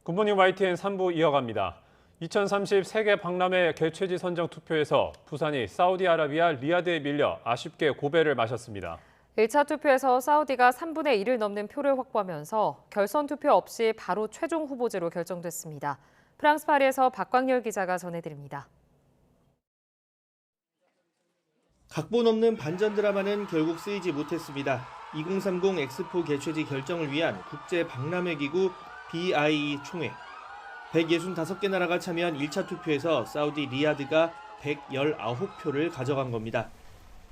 굿모닝 YTN 3부 이어갑니다. 2030 세계 박람회 개최지 선정 투표에서 부산이 사우디아라비아 리야드에 밀려 아쉽게 고배를 마셨습니다. 1차 투표에서 사우디가 3분의 1을 넘는 표를 확보하면서 결선 투표 없이 바로 최종 후보지로 결정됐습니다. 프랑스 파리에서 박광열 기자가 전해드립니다. 각본 없는 반전 드라마는 결국 쓰이지 못했습니다. 2030 엑스포 개최지 결정을 위한 국제 박람회 기구 BIE 총회. 165개 나라가 참여한 1차 투표에서 사우디 리야드가 119표를 가져간 겁니다.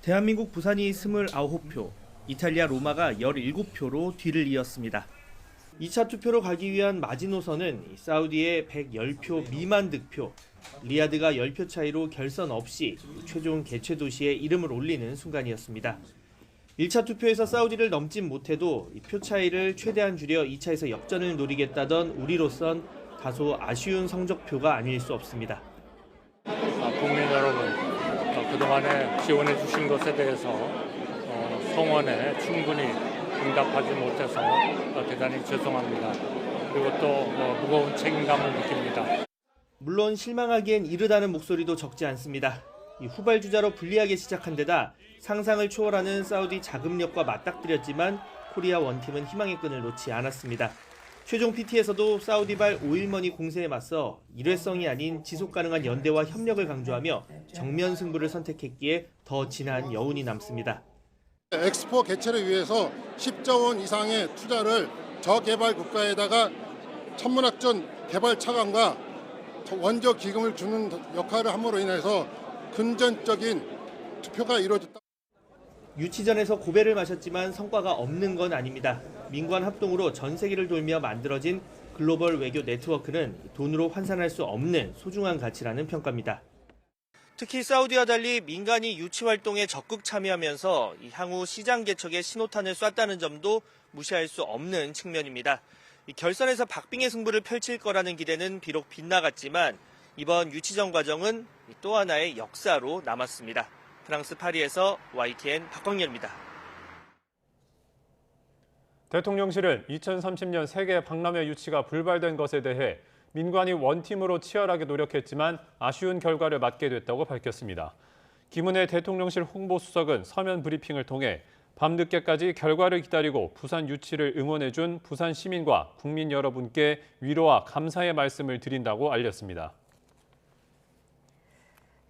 대한민국 부산이 29표, 이탈리아 로마가 17표로 뒤를 이었습니다. 2차 투표로 가기 위한 마지노선은 사우디의 110표 미만 득표, 리야드가 10표 차이로 결선 없이 최종 개최 도시에 이름을 올리는 순간이었습니다. 1차 투표에서 사우디를 넘진 못해도 표 차이를 최대한 줄여 2차에서 역전을 노리겠다던 우리로선 다소 아쉬운 성적표가 아닐 수 없습니다. 국민 여러분, 그동안에 지원해 주신 것에 대해서 성원에 충분히 응답하지 못해서 대단히 죄송합니다. 그리고 또 무거운 책임감을 느낍니다. 물론 실망하기엔 이르다는 목소리도 적지 않습니다. 후발주자로 불리하게 시작한 데다 상상을 초월하는 사우디 자금력과 맞닥뜨렸지만 코리아 원팀은 희망의 끈을 놓지 않았습니다. 최종 PT에서도 사우디발 오일머니 공세에 맞서 일회성이 아닌 지속가능한 연대와 협력을 강조하며 정면 승부를 선택했기에 더 진한 여운이 남습니다. 엑스포 개최를 위해서 10조 원 이상의 투자를 저개발 국가에다가 천문학전 개발 차관과 원조 기금을 주는 역할을 함으로 인해서 금전적인 투표가 이루어졌다. 유치전에서 고배를 마셨지만 성과가 없는 건 아닙니다. 민관 합동으로 전 세계를 돌며 만들어진 글로벌 외교 네트워크는 돈으로 환산할 수 없는 소중한 가치라는 평가입니다. 특히 사우디와 달리 민간이 유치 활동에 적극 참여하면서 향후 시장 개척에 신호탄을 쐈다는 점도 무시할 수 없는 측면입니다. 결선에서 박빙의 승부를 펼칠 거라는 기대는 비록 빗나갔지만 이번 유치전 과정은 또 하나의 역사로 남았습니다. 프랑스 파리에서 YTN 박광열입니다. 대통령실은 2030년 세계 박람회 유치가 불발된 것에 대해 민관이 원팀으로 치열하게 노력했지만 아쉬운 결과를 맞게 됐다고 밝혔습니다. 김은혜 대통령실 홍보수석은 서면 브리핑을 통해 밤늦게까지 결과를 기다리고 부산 유치를 응원해준 부산 시민과 국민 여러분께 위로와 감사의 말씀을 드린다고 알렸습니다.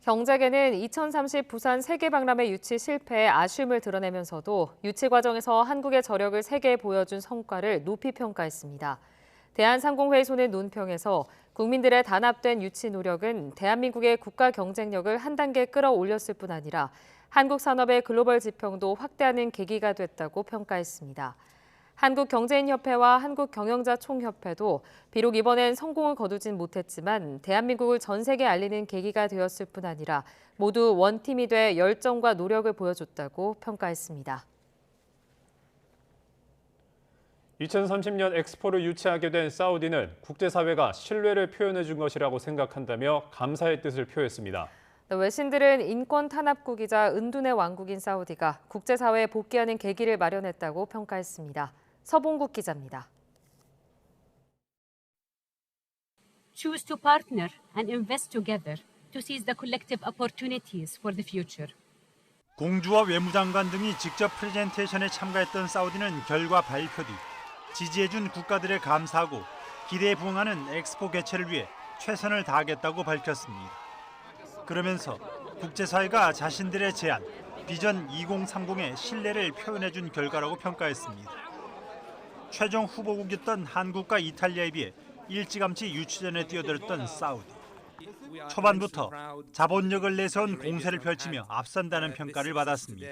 경제계는 2030 부산 세계박람회 유치 실패에 아쉬움을 드러내면서도 유치 과정에서 한국의 저력을 세계에 보여준 성과를 높이 평가했습니다. 대한상공회의소는 논평에서 국민들의 단합된 유치 노력은 대한민국의 국가 경쟁력을 한 단계 끌어올렸을 뿐 아니라 한국 산업의 글로벌 지평도 확대하는 계기가 됐다고 평가했습니다. 한국경제인협회와 한국경영자총협회도 비록 이번엔 성공을 거두진 못했지만 대한민국을 전 세계에 알리는 계기가 되었을 뿐 아니라 모두 원팀이 돼 열정과 노력을 보여줬다고 평가했습니다. 2030년 엑스포를 유치하게 된 사우디는 국제사회가 신뢰를 표현해 준 것이라고 생각한다며 감사의 뜻을 표했습니다. 외신들은 인권 탄압국이자 은둔의 왕국인 사우디가 국제사회에 복귀하는 계기를 마련했다고 평가했습니다. 서봉국 기자입니다. Choose to partner and invest together to seize the collective opportunities for the future. 공주와 외무장관 등이 직접 프레젠테이션에 참가했던 사우디는 결과 발표 뒤 지지해준 국가들에 감사하고 기대에 부응하는 엑스포 개최를 위해 최선을 다하겠다고 밝혔습니다. 그러면서 국제사회가 자신들의 제안, 비전 2030의 신뢰를 표현해준 결과라고 평가했습니다. 최종 후보국이었던 한국과 이탈리아에 비해 일찌감치 유치전에 뛰어들었던 사우디. 초반부터 자본력을 내세운 공세를 펼치며 앞선다는 평가를 받았습니다.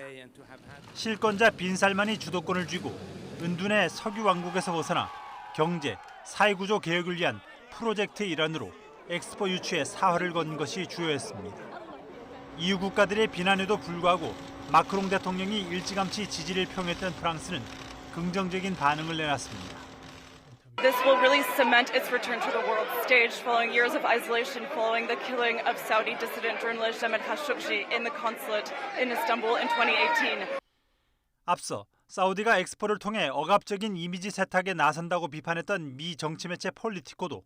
실권자 빈살만이 주도권을 쥐고 은둔의 석유 왕국에서 벗어나 경제, 사회구조 개혁을 위한 프로젝트의 일환으로 엑스포 유치에 사활을 건 것이 주요했습니다. EU 국가들의 비난에도 불구하고 마크롱 대통령이 일찌감치 지지를 표명했던 프랑스는 긍정적인 반응을 내놨습니다. This will really cement its return to the world stage following years of isolation following the killing of Saudi dissident journalist Ahmed Khashoggi in the consulate in Istanbul in 2018. 앞서 사우디가 엑스포를 통해 억압적인 이미지 세탁에 나선다고 비판했던 미 정치 매체 폴리티코도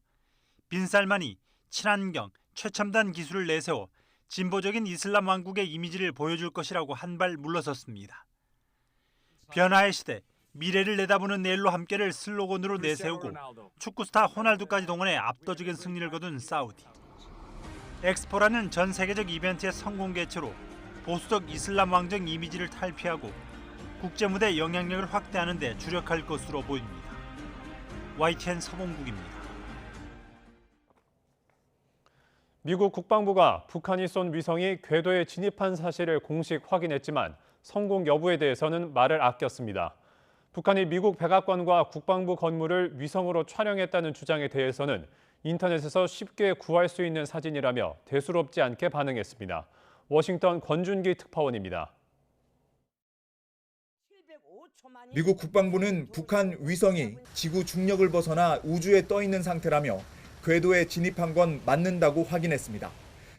빈 살만이 친환경, 최첨단 기술을 내세워 진보적인 이슬람 왕국의 이미지를 보여줄 것이라고 한 발 물러섰습니다. 변화의 시대, 미래를 내다보는 내일로 함께를 슬로건으로 내세우고 축구 스타 호날두까지 동원해 압도적인 승리를 거둔 사우디. 엑스포라는 전 세계적 이벤트의 성공 개최로 보수적 이슬람 왕정 이미지를 탈피하고 국제 무대 영향력을 확대하는 데 주력할 것으로 보입니다. YTN 서봉국입니다. 미국 국방부가 북한이 쏜 위성이 궤도에 진입한 사실을 공식 확인했지만 성공 여부에 대해서는 말을 아꼈습니다. 북한이 미국 백악관과 국방부 건물을 위성으로 촬영했다는 주장에 대해서는 인터넷에서 쉽게 구할 수 있는 사진이라며 대수롭지 않게 반응했습니다. 워싱턴 권준기 특파원입니다. 미국 국방부는 북한 위성이 지구 중력을 벗어나 우주에 떠 있는 상태라며 궤도에 진입한 건 맞는다고 확인했습니다.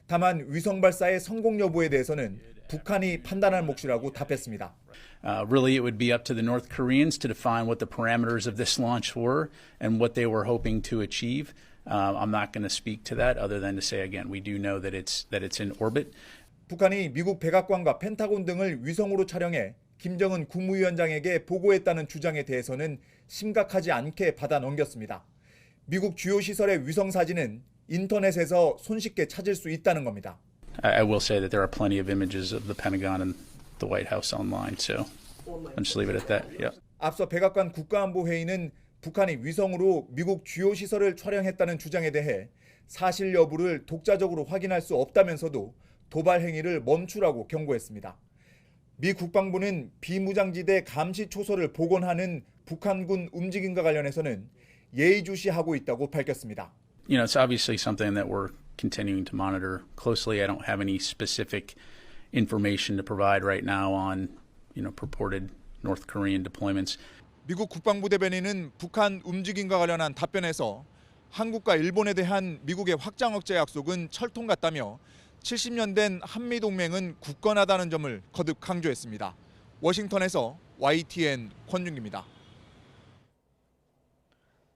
다만 위성 발사의 성공 여부에 대해서는 북한이 판단할 몫이라고 답했습니다. Really, it would be up to the North Koreans to define what the parameters of this launch were and what they were hoping to achieve. I'm not going to speak to that other than to say again, we do know that it's in orbit. 북한이 미국 백악관과 펜타곤 등을 위성으로 촬영해 김정은 국무위원장에게 보고했다는 주장에 대해서는 심각하지 않게 받아 넘겼습니다. 미국 주요 시설의 위성 사진은 인터넷에서 손쉽게 찾을 수 있다는 겁니다. I will say that there are plenty of images of the Pentagon and the White House online, so I'll just leave it at that. Yeah. 앞서 백악관 국가안보회의는 북한이 위성으로 미국 주요 시설을 촬영했다는 주장에 대해 사실 여부를 독자적으로 확인할 수 없다면서도 도발 행위를 멈추라고 경고했습니다. 미 국방부는 비무장지대 감시 초소를 복원하는 북한군 움직임과 관련해서는 예의주시하고 있다고 밝혔습니다. You know, it's obviously something that we're continuing to monitor closely. I don't have any specific information to provide right now on, purported North Korean deployments. 미국 국방부 대변인은 북한 움직임과 관련한 답변에서 한국과 일본에 대한 미국의 확장 억제 약속은 철통 같다며 70년 된 한미 동맹은 굳건하다는 점을 거듭 강조했습니다. 워싱턴에서 YTN 권준기입니다.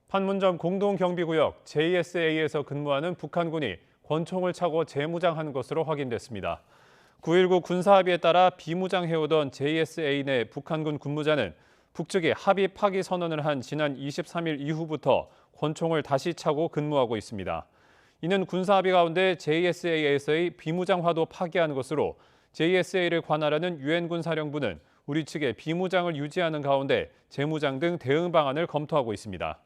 판문점 공동경비구역 JSA에서 근무하는 북한군이 권총을 차고 재무장한 것으로 확인됐습니다. 9.19 군사합의에 따라 비무장해오던 JSA 내 북한군 군무자는 북측이 합의 파기 선언을 한 지난 23일 이후부터 권총을 다시 차고 근무하고 있습니다. 이는 군사합의 가운데 JSA에서의 비무장화도 파기한 것으로 JSA를 관할하는 유엔군 사령부는 우리 측의 비무장을 유지하는 가운데 재무장 등 대응 방안을 검토하고 있습니다.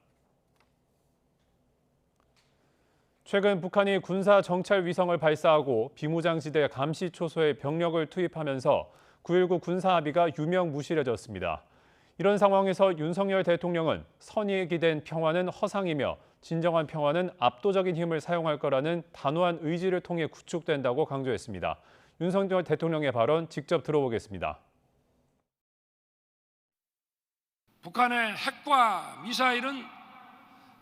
최근 북한이 군사 정찰 위성을 발사하고 비무장지대 감시 초소에 병력을 투입하면서 9.19 군사합의가 유명무실해졌습니다. 이런 상황에서 윤석열 대통령은 선의에 기댄 평화는 허상이며 진정한 평화는 압도적인 힘을 사용할 거라는 단호한 의지를 통해 구축된다고 강조했습니다. 윤석열 대통령의 발언 직접 들어보겠습니다. 북한의 핵과 미사일은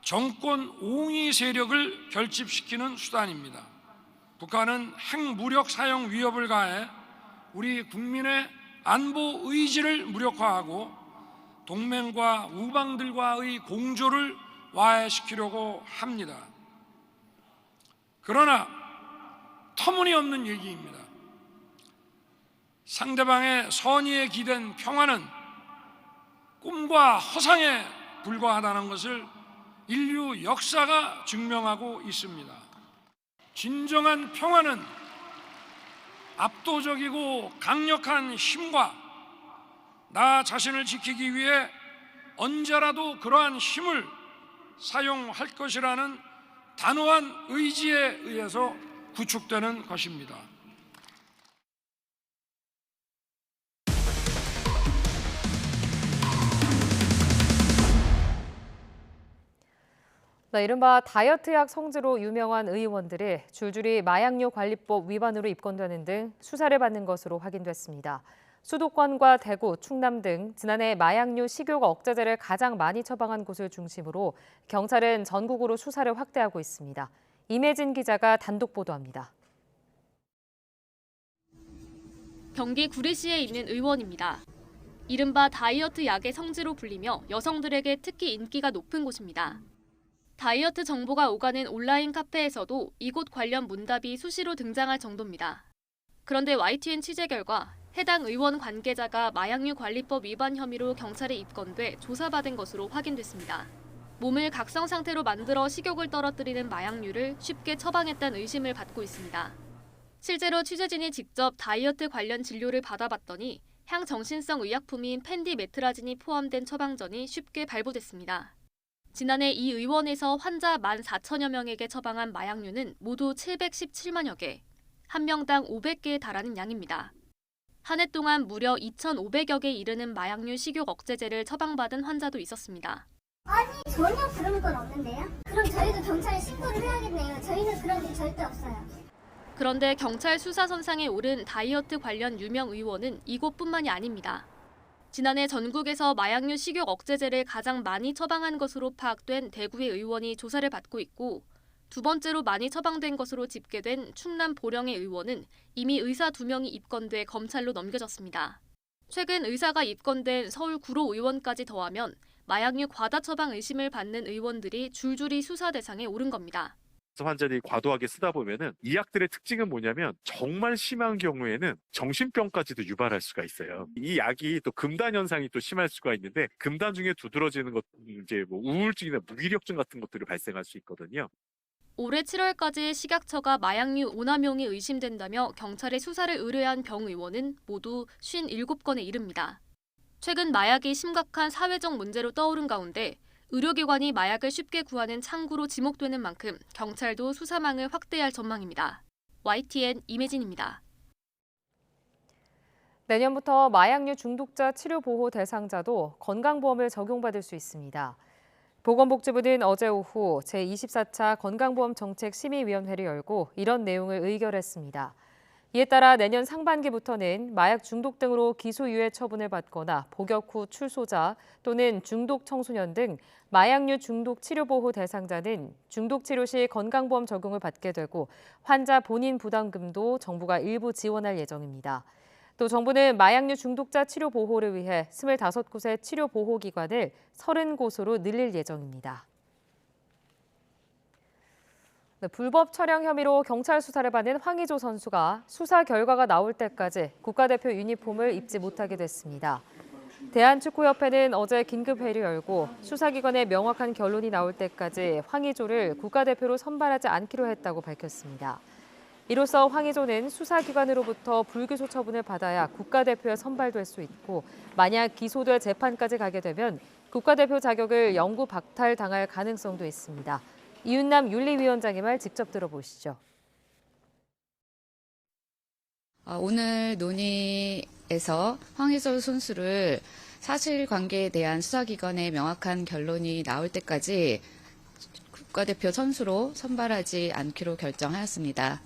정권 옹위 세력을 결집시키는 수단입니다. 북한은 핵무력 사용 위협을 가해 우리 국민의 안보 의지를 무력화하고 동맹과 우방들과의 공조를 와해시키려고 합니다. 그러나 터무니없는 얘기입니다. 상대방의 선의에 기댄 평화는 꿈과 허상에 불과하다는 것을 인류 역사가 증명하고 있습니다. 진정한 평화는 압도적이고 강력한 힘과 나 자신을 지키기 위해 언제라도 그러한 힘을 사용할 것이라는 단호한 의지에 의해서 구축되는 것입니다. 이른바 다이어트약 성지로 유명한 의원들이 줄줄이 마약류 관리법 위반으로 입건되는 등 수사를 받는 것으로 확인됐습니다. 수도권과 대구, 충남 등 지난해 마약류 식욕 억제제를 가장 많이 처방한 곳을 중심으로 경찰은 전국으로 수사를 확대하고 있습니다. 임혜진 기자가 단독 보도합니다. 경기 구리시에 있는 의원입니다. 이른바 다이어트 약의 성지로 불리며 여성들에게 특히 인기가 높은 곳입니다. 다이어트 정보가 오가는 온라인 카페에서도 이곳 관련 문답이 수시로 등장할 정도입니다. 그런데 YTN 취재 결과 해당 의원 관계자가 마약류 관리법 위반 혐의로 경찰에 입건돼 조사받은 것으로 확인됐습니다. 몸을 각성 상태로 만들어 식욕을 떨어뜨리는 마약류를 쉽게 처방했다는 의심을 받고 있습니다. 실제로 취재진이 직접 다이어트 관련 진료를 받아봤더니 향정신성 의약품인 펜디메트라진이 포함된 처방전이 쉽게 발부됐습니다. 지난해 이 의원에서 환자 14,000여 명에게 처방한 마약류는 모두 717만여 개, 한 명당 500개에 달하는 양입니다. 한 해 동안 무려 2,500여 개 이르는 마약류 식욕 억제제를 처방받은 환자도 있었습니다. 아니, 전혀 그런 건 없는데요? 그럼 저희도 경찰에 신고를 해야겠네요. 저희는 그런 일 절대 없어요. 그런데 경찰 수사선상에 오른 다이어트 관련 유명 의원은 이곳뿐만이 아닙니다. 지난해 전국에서 마약류 식욕 억제제를 가장 많이 처방한 것으로 파악된 대구의 의원이 조사를 받고 있고, 두 번째로 많이 처방된 것으로 집계된 충남 보령의 의원은 이미 의사 2명이 입건돼 검찰로 넘겨졌습니다. 최근 의사가 입건된 서울 구로 의원까지 더하면 마약류 과다 처방 의심을 받는 의원들이 줄줄이 수사 대상에 오른 겁니다. 환자들이 과도하게 쓰다 보면은 이 약들의 특징은 뭐냐면 정말 심한 경우에는 정신병까지도 유발할 수가 있어요. 이 약이 또 금단 현상이 또 심할 수가 있는데 금단 중에 두드러지는 것 이제 뭐 우울증이나 무기력증 같은 것들이 발생할 수 있거든요. 올해 7월까지 식약처가 마약류 오남용이 의심된다며 경찰에 수사를 의뢰한 병의원은 모두 57건에 이릅니다. 최근 마약이 심각한 사회적 문제로 떠오른 가운데 의료기관이 마약을 쉽게 구하는 창구로 지목되는 만큼 경찰도 수사망을 확대할 전망입니다. YTN 임혜진입니다. 내년부터 마약류 중독자 치료보호 대상자도 건강보험을 적용받을 수 있습니다. 보건복지부는 어제 오후 제24차 건강보험정책심의위원회를 열고 이런 내용을 의결했습니다. 이에 따라 내년 상반기부터는 마약 중독 등으로 기소유예 처분을 받거나 복역 후 출소자 또는 중독 청소년 등 마약류 중독 치료보호 대상자는 중독 치료 시 건강보험 적용을 받게 되고 환자 본인 부담금도 정부가 일부 지원할 예정입니다. 또 정부는 마약류 중독자 치료 보호를 위해 25곳의 치료 보호기관을 30곳으로 늘릴 예정입니다. 불법 촬영 혐의로 경찰 수사를 받는 황의조 선수가 수사 결과가 나올 때까지 국가대표 유니폼을 입지 못하게 됐습니다. 대한축구협회는 어제 긴급회의를 열고 수사기관의 명확한 결론이 나올 때까지 황의조를 국가대표로 선발하지 않기로 했다고 밝혔습니다. 이로써 황의조는 수사기관으로부터 불기소 처분을 받아야 국가대표에 선발될 수 있고 만약 기소돼 재판까지 가게 되면 국가대표 자격을 영구 박탈당할 가능성도 있습니다. 이윤남 윤리위원장의 말 직접 들어보시죠. 오늘 논의에서 황의조 선수를 사실관계에 대한 수사기관의 명확한 결론이 나올 때까지 국가대표 선수로 선발하지 않기로 결정하였습니다.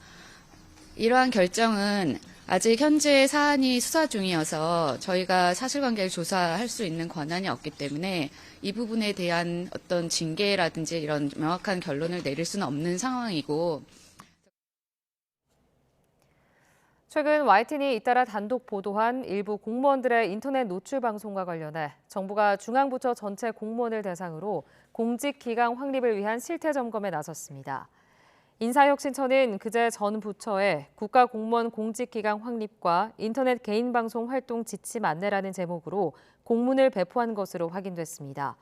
이러한 결정은 아직 현재 사안이 수사 중이어서 저희가 사실관계를 조사할 수 있는 권한이 없기 때문에 이 부분에 대한 어떤 징계라든지 이런 명확한 결론을 내릴 수는 없는 상황이고. 최근 YTN이 잇따라 단독 보도한 일부 공무원들의 인터넷 노출 방송과 관련해 정부가 중앙부처 전체 공무원을 대상으로 공직기강 확립을 위한 실태 점검에 나섰습니다. 인사혁신처는 그제 전 부처에 국가공무원 공직기강 확립과 인터넷 개인방송 활동 지침 안내라는 제목으로 공문을 배포한 것으로 확인됐습니다.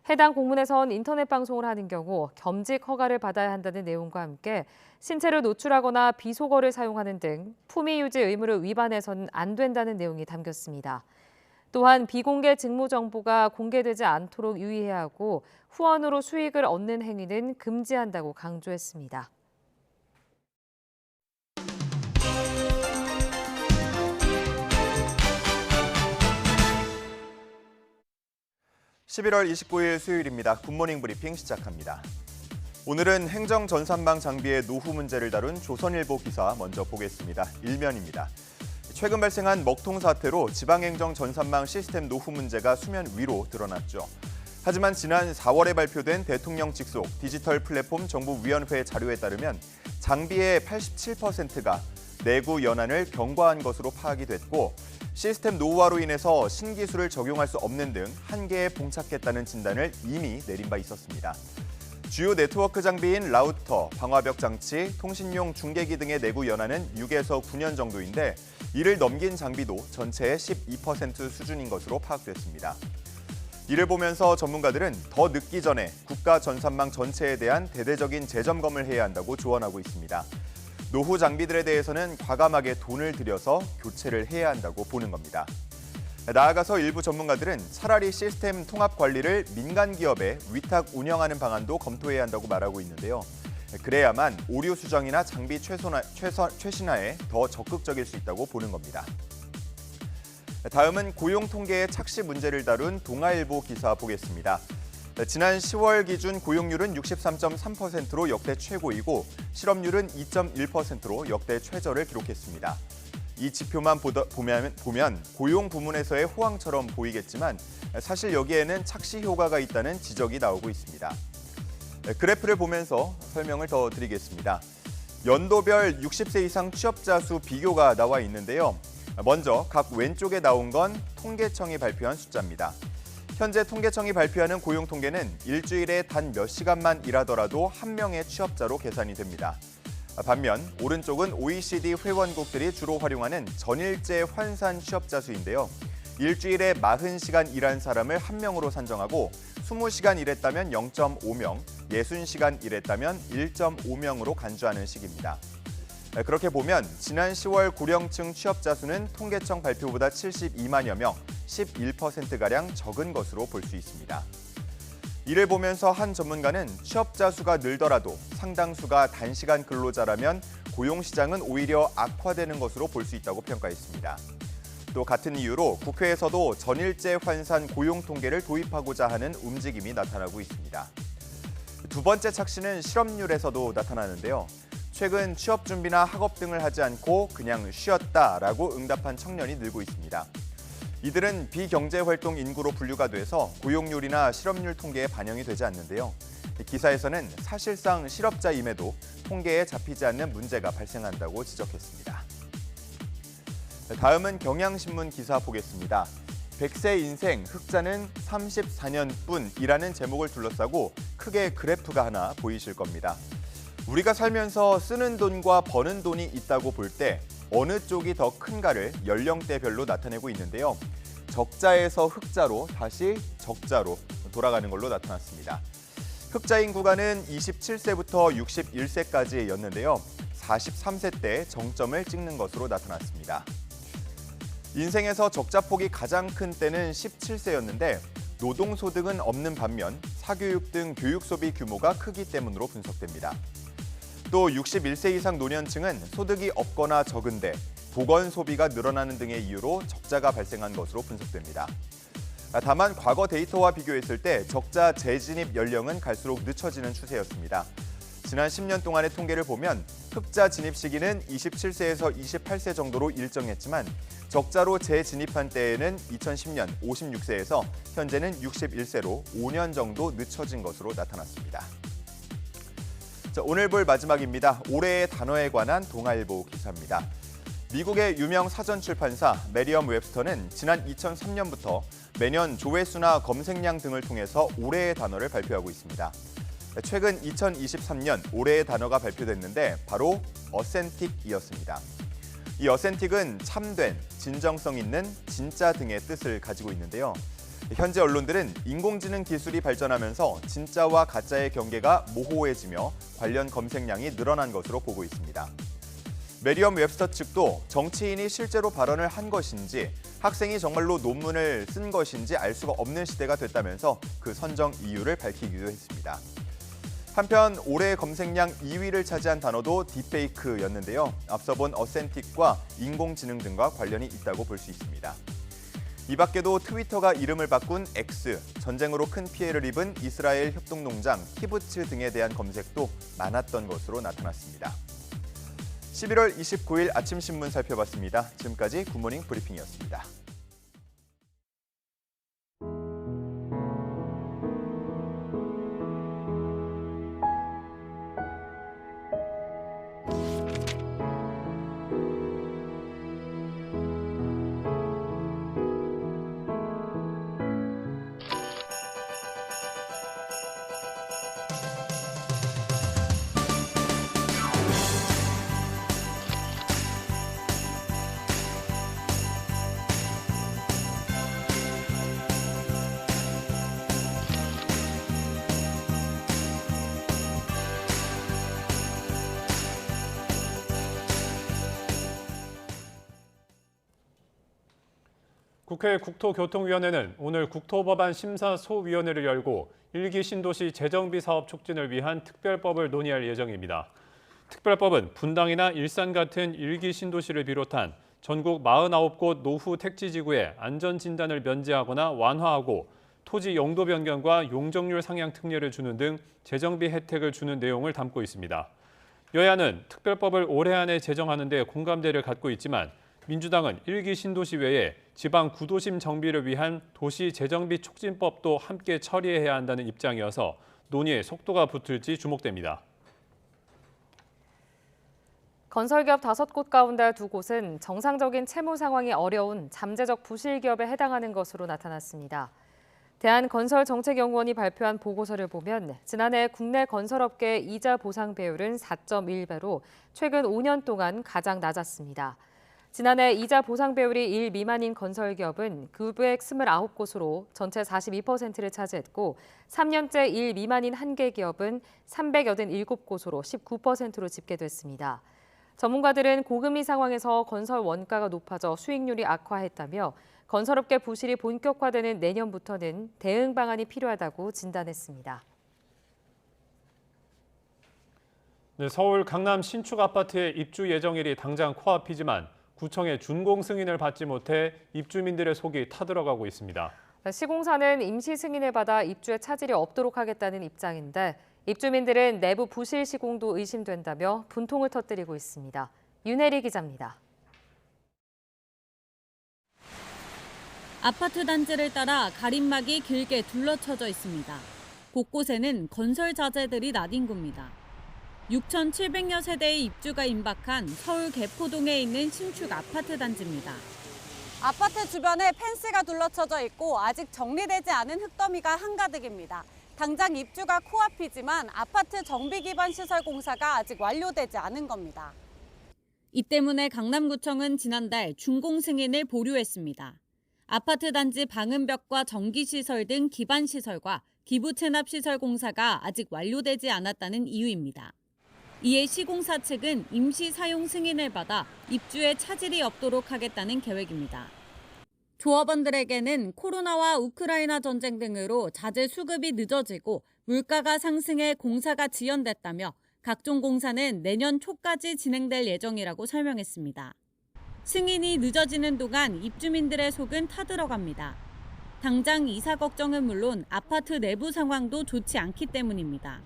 해당 공문에선 인터넷 방송을 하는 경우 겸직 허가를 받아야 한다는 내용과 함께 신체를 노출하거나 비속어를 사용하는 등 품위 유지 의무를 위반해서는 안 된다는 내용이 담겼습니다. 또한 비공개 직무 정보가 공개되지 않도록 유의해야 하고 후원으로 수익을 얻는 행위는 금지한다고 강조했습니다. (11월 29일) 수요일입니다. 굿모닝 브리핑 시작합니다. 오늘은 행정 전산망 장비의 노후 문제를 다룬 조선일보 기사 먼저 보겠습니다. 일면입니다. 최근 발생한 먹통 사태로 지방행정 전산망 시스템 노후 문제가 수면 위로 드러났죠. 하지만 지난 4월에 발표된 대통령 직속 디지털 플랫폼 정보위원회 자료에 따르면 장비의 87%가 내구 연한을 경과한 것으로 파악이 됐고 시스템 노후화로 인해서 신기술을 적용할 수 없는 등 한계에 봉착했다는 진단을 이미 내린 바 있었습니다. 주요 네트워크 장비인 라우터, 방화벽 장치, 통신용 중계기 등의 내구 연한은 6에서 9년 정도인데 이를 넘긴 장비도 전체의 12% 수준인 것으로 파악됐습니다. 이를 보면서 전문가들은 더 늦기 전에 국가 전산망 전체에 대한 대대적인 재점검을 해야 한다고 조언하고 있습니다. 노후 장비들에 대해서는 과감하게 돈을 들여서 교체를 해야 한다고 보는 겁니다. 나아가서 일부 전문가들은 차라리 시스템 통합 관리를 민간 기업에 위탁 운영하는 방안도 검토해야 한다고 말하고 있는데요. 그래야만 오류 수정이나 장비 최신화에 더 적극적일 수 있다고 보는 겁니다. 다음은 고용 통계의 착시 문제를 다룬 동아일보 기사 보겠습니다. 지난 10월 기준 고용률은 63.3%로 역대 최고이고 실업률은 2.1%로 역대 최저를 기록했습니다. 이 지표만 보면 고용 부문에서의 호황처럼 보이겠지만 사실 여기에는 착시 효과가 있다는 지적이 나오고 있습니다. 그래프를 보면서 설명을 더 드리겠습니다. 연도별 60세 이상 취업자 수 비교가 나와 있는데요. 먼저 각 왼쪽에 나온 건 통계청이 발표한 숫자입니다. 현재 통계청이 발표하는 고용 통계는 일주일에 단 몇 시간만 일하더라도 한 명의 취업자로 계산이 됩니다. 반면 오른쪽은 OECD 회원국들이 주로 활용하는 전일제 환산 취업자 수인데요. 일주일에 40시간 일한 사람을 한 명으로 산정하고 20시간 일했다면 0.5명, 60시간 일했다면 1.5명으로 간주하는 식입니다. 그렇게 보면 지난 10월 고령층 취업자 수는 통계청 발표보다 72만여 명, 11%가량 적은 것으로 볼 수 있습니다. 이를 보면서 한 전문가는 취업자 수가 늘더라도 상당수가 단시간 근로자라면 고용시장은 오히려 악화되는 것으로 볼 수 있다고 평가했습니다. 또 같은 이유로 국회에서도 전일제 환산 고용 통계를 도입하고자 하는 움직임이 나타나고 있습니다. 두 번째 착시는 실업률에서도 나타나는데요. 최근 취업 준비나 학업 등을 하지 않고 그냥 쉬었다라고 응답한 청년이 늘고 있습니다. 이들은 비경제활동 인구로 분류가 돼서 고용률이나 실업률 통계에 반영이 되지 않는데요. 기사에서는 사실상 실업자임에도 통계에 잡히지 않는 문제가 발생한다고 지적했습니다. 다음은 경향신문 기사 보겠습니다. 100세 인생 흑자는 34년뿐이라는 제목을 둘러싸고 크게 그래프가 하나 보이실 겁니다. 우리가 살면서 쓰는 돈과 버는 돈이 있다고 볼 때 어느 쪽이 더 큰가를 연령대별로 나타내고 있는데요. 적자에서 흑자로 다시 적자로 돌아가는 걸로 나타났습니다. 흑자인 구간은 27세부터 61세까지였는데요. 43세 때 정점을 찍는 것으로 나타났습니다. 인생에서 적자폭이 가장 큰 때는 17세였는데 노동소득은 없는 반면 사교육 등 교육소비 규모가 크기 때문으로 분석됩니다. 또 61세 이상 노년층은 소득이 없거나 적은데 보건 소비가 늘어나는 등의 이유로 적자가 발생한 것으로 분석됩니다. 다만 과거 데이터와 비교했을 때 적자 재진입 연령은 갈수록 늦춰지는 추세였습니다. 지난 10년 동안의 통계를 보면 흑자 진입 시기는 27세에서 28세 정도로 일정했지만 적자로 재진입한 때에는 2010년 56세에서 현재는 61세로 5년 정도 늦춰진 것으로 나타났습니다. 자, 오늘 볼 마지막입니다. 올해의 단어에 관한 동아일보 기사입니다. 미국의 유명 사전 출판사 메리엄 웹스터는 지난 2003년부터 매년 조회수나 검색량 등을 통해서 올해의 단어를 발표하고 있습니다. 최근 2023년 올해의 단어가 발표됐는데 바로 어센틱이었습니다. 이 어센틱은 참된, 진정성 있는, 진짜 등의 뜻을 가지고 있는데요. 현재 언론들은 인공지능 기술이 발전하면서 진짜와 가짜의 경계가 모호해지며 관련 검색량이 늘어난 것으로 보고 있습니다. 메리엄 웹스터 측도 정치인이 실제로 발언을 한 것인지 학생이 정말로 논문을 쓴 것인지 알 수가 없는 시대가 됐다면서 그 선정 이유를 밝히기도 했습니다. 한편 올해 검색량 2위를 차지한 단어도 딥페이크였는데요. 앞서 본 어센틱과 인공지능 등과 관련이 있다고 볼 수 있습니다. 이 밖에도 트위터가 이름을 바꾼 X, 전쟁으로 큰 피해를 입은 이스라엘 협동농장 키부츠 등에 대한 검색도 많았던 것으로 나타났습니다. 11월 29일 아침 신문 살펴봤습니다. 지금까지 굿모닝 브리핑이었습니다. 국회 국토교통위원회는 오늘 국토법안 심사소위원회를 열고 1기 신도시 재정비 사업 촉진을 위한 특별법을 논의할 예정입니다. 특별법은 분당이나 일산 같은 1기 신도시를 비롯한 전국 49곳 노후 택지지구의 안전진단을 면제하거나 완화하고 토지 용도 변경과 용적률 상향 특례를 주는 등 재정비 혜택을 주는 내용을 담고 있습니다. 여야는 특별법을 올해 안에 제정하는 데 공감대를 갖고 있지만 민주당은 1기 신도시 외에 지방 구도심 정비를 위한 도시 재정비 촉진법도 함께 처리해야 한다는 입장이어서 논의에 속도가 붙을지 주목됩니다. 건설기업 5곳 가운데 2곳은 정상적인 채무 상황이 어려운 잠재적 부실 기업에 해당하는 것으로 나타났습니다. 대한건설정책연구원이 발표한 보고서를 보면 지난해 국내 건설업계의 이자 보상 배율은 4.1배로 최근 5년 동안 가장 낮았습니다. 지난해 이자 보상 배율이 1 미만인 건설기업은 929곳으로 전체 42%를 차지했고 3년째 1 미만인 한계기업은 387곳으로 19%로 집계됐습니다. 전문가들은 고금리 상황에서 건설 원가가 높아져 수익률이 악화했다며 건설업계 부실이 본격화되는 내년부터는 대응 방안이 필요하다고 진단했습니다. 네, 서울 강남 신축 아파트의 입주 예정일이 당장 코앞이지만 구청의 준공 승인을 받지 못해 입주민들의 속이 타들어가고 있습니다. 시공사는 임시 승인을 받아 입주에 차질이 없도록 하겠다는 입장인데 입주민들은 내부 부실 시공도 의심된다며 분통을 터뜨리고 있습니다. 윤혜리 기자입니다. 아파트 단지를 따라 가림막이 길게 둘러쳐져 있습니다. 곳곳에는 건설 자재들이 나뒹굽니다. 6,700여 세대의 입주가 임박한 서울 개포동에 있는 신축 아파트 단지입니다. 아파트 주변에 펜스가 둘러쳐져 있고 아직 정리되지 않은 흙더미가 한가득입니다. 당장 입주가 코앞이지만 아파트 정비 기반 시설 공사가 아직 완료되지 않은 겁니다. 이 때문에 강남구청은 지난달 준공 승인을 보류했습니다. 아파트 단지 방음벽과 전기시설 등 기반시설과 기부 체납 시설 공사가 아직 완료되지 않았다는 이유입니다. 이에 시공사 측은 임시 사용 승인을 받아 입주에 차질이 없도록 하겠다는 계획입니다. 조합원들에게는 코로나와 우크라이나 전쟁 등으로 자재 수급이 늦어지고 물가가 상승해 공사가 지연됐다며 각종 공사는 내년 초까지 진행될 예정이라고 설명했습니다. 승인이 늦어지는 동안 입주민들의 속은 타들어갑니다. 당장 이사 걱정은 물론 아파트 내부 상황도 좋지 않기 때문입니다.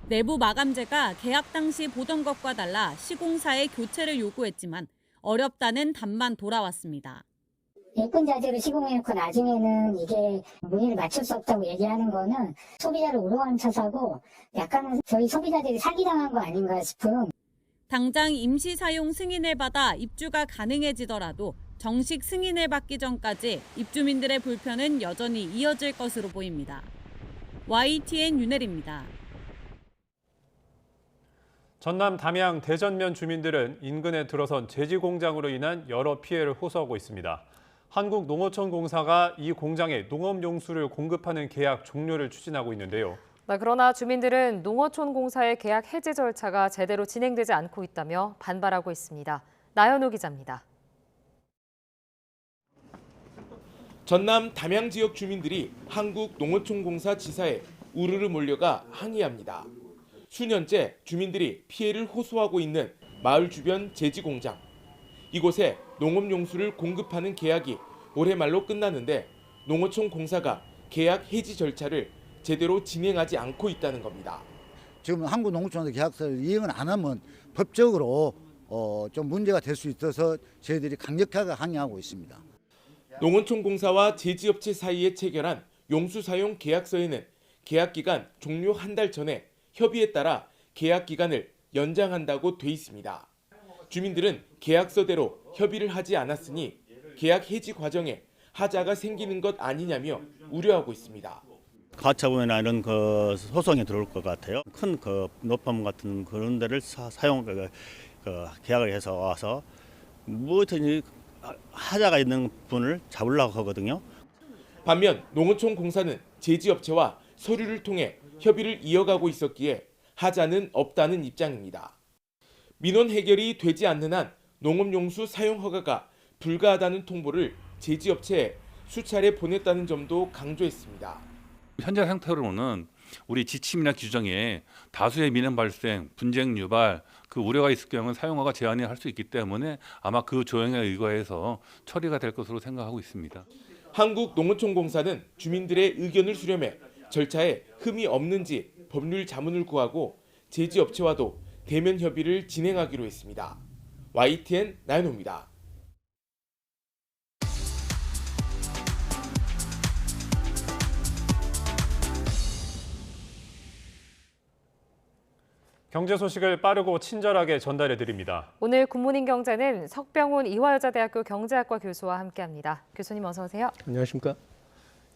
내부 마감재가 계약 당시 보던 것과 달라 시공사에 교체를 요구했지만 어렵다는 답만 돌아왔습니다. 예쁜 자재로 시공해놓고 나중에는 이게 문의를 맞출 수 없다고 얘기하는 거는 소비자를 우롱한 처사고 약간은 저희 소비자들이 사기당한 거 아닌가 싶은. 당장 임시 사용 승인을 받아 입주가 가능해지더라도 정식 승인을 받기 전까지 입주민들의 불편은 여전히 이어질 것으로 보입니다. YTN 윤혜리입니다. 전남 담양 대전면 주민들은 인근에 들어선 제지 공장으로 인한 여러 피해를 호소하고 있습니다. 한국농어촌공사가 이 공장에 농업용수를 공급하는 계약 종료를 추진하고 있는데요. 그러나 주민들은 농어촌공사의 계약 해지 절차가 제대로 진행되지 않고 있다며 반발하고 있습니다. 나현우 기자입니다. 전남 담양 지역 주민들이 한국농어촌공사 지사에 우르르 몰려가 항의합니다. 수년째 주민들이 피해를 호소하고 있는 마을 주변 제지 공장. 이곳에 농업용수를 공급하는 계약이 올해 말로 끝나는데 농어촌공사가 계약 해지 절차를 제대로 진행하지 않고 있다는 겁니다. 지금 한국농어촌 계약서를 이행을 안 하면 법적으로 좀 문제가 될 수 있어서 저희들이 강력하게 항의하고 있습니다. 농어촌공사와 제지업체 사이에 체결한 용수 사용 계약서에는 계약 기간 종료 한 달 전에 협의에 따라 계약 기간을 연장한다고 돼 있습니다. 주민들은 계약서대로 협의를 하지 않았으니 계약 해지 과정에 하자가 생기는 것 아니냐며 우려하고 있습니다. 가처분이나 이런 소송이 들어올 것 같아요. 큰 노팜 같은 그런 데를 사용 계약을 해서 와서 뭐든지 하자가 있는 분을 잡으려고 하거든요. 반면 농어촌공사는 제지업체와 서류를 통해 협의를 이어가고 있었기에 하자는 없다는 입장입니다. 민원 해결이 되지 않는 한 농업용수 사용 허가가 불가하다는 통보를 제지업체에 수차례 보냈다는 점도 강조했습니다. 현재 상태로는 우리 지침이나 규정에 다수의 민원 발생, 분쟁 유발, 그 우려가 있을 경우는 사용화가 제한이 할 수 있기 때문에 아마 그 조항에 의거해서 처리가 될 것으로 생각하고 있습니다. 한국농어촌공사는 주민들의 의견을 수렴해 절차에 흠이 없는지 법률 자문을 구하고 제지업체와도 대면 협의를 진행하기로 했습니다. YTN 나연호입니다. 경제 소식을 빠르고 친절하게 전달해 드립니다. 오늘 굿모닝 경제는 석병훈 이화여자대학교 경제학과 교수와 함께합니다. 교수님 어서 오세요. 안녕하십니까?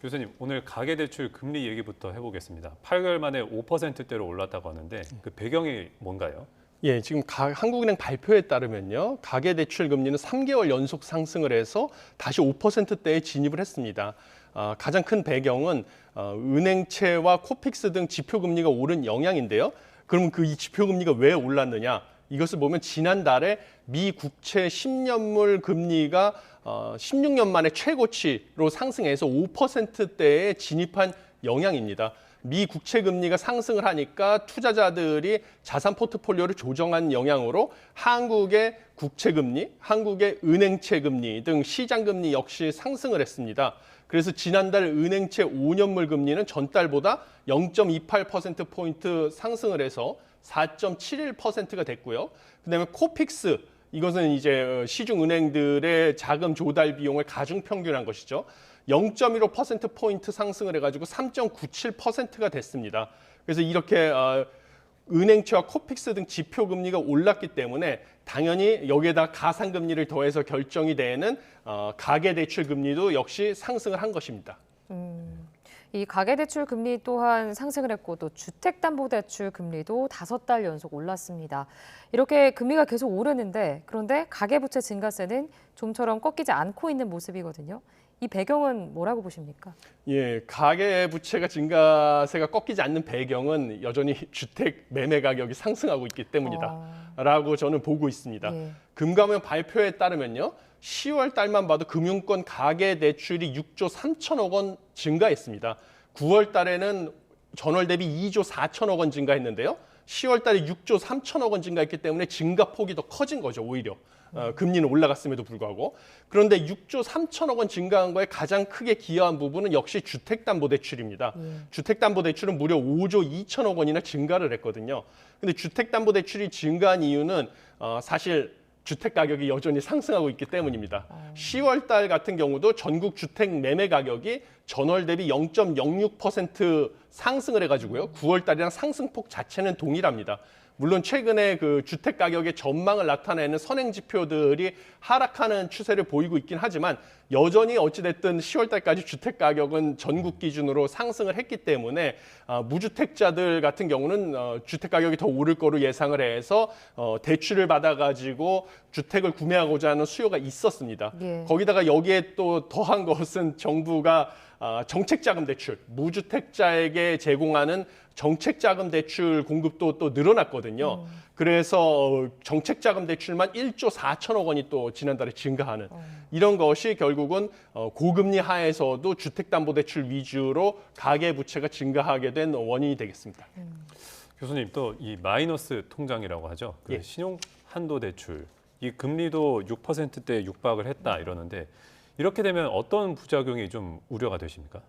교수님, 오늘 가계대출 금리 얘기부터 해보겠습니다. 8개월 만에 5%대로 올랐다고 하는데 그 배경이 뭔가요? 예, 지금 한국은행 발표에 따르면요, 가계대출 금리는 3개월 연속 상승을 해서 다시 5%대에 진입을 했습니다. 가장 큰 배경은 은행채와 코픽스 등 지표금리가 오른 영향인데요. 그럼 이 지표금리가 왜 올랐느냐? 이것을 보면 지난달에 미 국채 10년물 금리가 16년 만에 최고치로 상승해서 5%대에 진입한 영향입니다. 미 국채 금리가 상승을 하니까 투자자들이 자산 포트폴리오를 조정한 영향으로 한국의 국채 금리, 한국의 은행채 금리 등 시장 금리 역시 상승을 했습니다. 그래서 지난달 은행채 5년물 금리는 전달보다 0.28%포인트 상승을 해서 4.71%가 됐고요. 그다음에 코픽스, 이것은 이제 시중은행들의 자금 조달 비용을 가중평균한 것이죠. 0.15%포인트 상승을 해가지고 3.97%가 됐습니다. 그래서 이렇게 은행채와 코픽스 등 지표금리가 올랐기 때문에 당연히 여기에다 가상금리를 더해서 결정이 되는 가계대출 금리도 역시 상승을 한 것입니다. 이 가계대출 금리 또한 상승을 했고 또 주택담보대출 금리도 5달 연속 올랐습니다. 이렇게 금리가 계속 오르는데 그런데 가계부채 증가세는 좀처럼 꺾이지 않고 있는 모습이거든요. 이 배경은 뭐라고 보십니까? 예, 가계부채가 증가세가 꺾이지 않는 배경은 여전히 주택 매매 가격이 상승하고 있기 때문이다 라고 저는 보고 있습니다. 예. 금감원 발표에 따르면요, 10월 달만 봐도 금융권 가계대출이 6조 3천억 원 증가했습니다. 9월 달에는 전월 대비 2조 4천억 원 증가했는데요. 10월 달에 6조 3천억 원 증가했기 때문에 증가폭이 더 커진 거죠, 오히려. 금리는 올라갔음에도 불구하고. 그런데 6조 3천억 원 증가한 거에 가장 크게 기여한 부분은 역시 주택담보대출입니다. 주택담보대출은 무려 5조 2천억 원이나 증가를 했거든요. 근데 주택담보대출이 증가한 이유는 사실 주택 가격이 여전히 상승하고 있기 때문입니다. 10월 달 같은 경우도 전국 주택 매매 가격이 전월 대비 0.06% 상승을 해가지고요. 9월 달이랑 상승폭 자체는 동일합니다. 물론 최근에 그 주택 가격의 전망을 나타내는 선행 지표들이 하락하는 추세를 보이고 있긴 하지만 여전히 어찌됐든 10월 달까지 주택 가격은 전국 기준으로 상승을 했기 때문에 무주택자들 같은 경우는 주택 가격이 더 오를 거로 예상을 해서 대출을 받아가지고 주택을 구매하고자 하는 수요가 있었습니다. 예. 거기다가 여기에 또 더한 것은 정부가 정책자금 대출, 무주택자에게 제공하는 정책자금 대출 공급도 또 늘어났거든요. 그래서 정책자금 대출만 1조 4천억 원이 또 지난달에 증가하는 이런 것이 결국은 고금리 하에서도 주택담보대출 위주로 가계부채가 증가하게 된 원인이 되겠습니다. 교수님, 또 이 마이너스 통장이라고 하죠. 그 예. 신용한도대출, 이 금리도 6%대에 육박을 했다 이러는데 이렇게 되면 어떤 부작용이 좀 우려가 되십니까?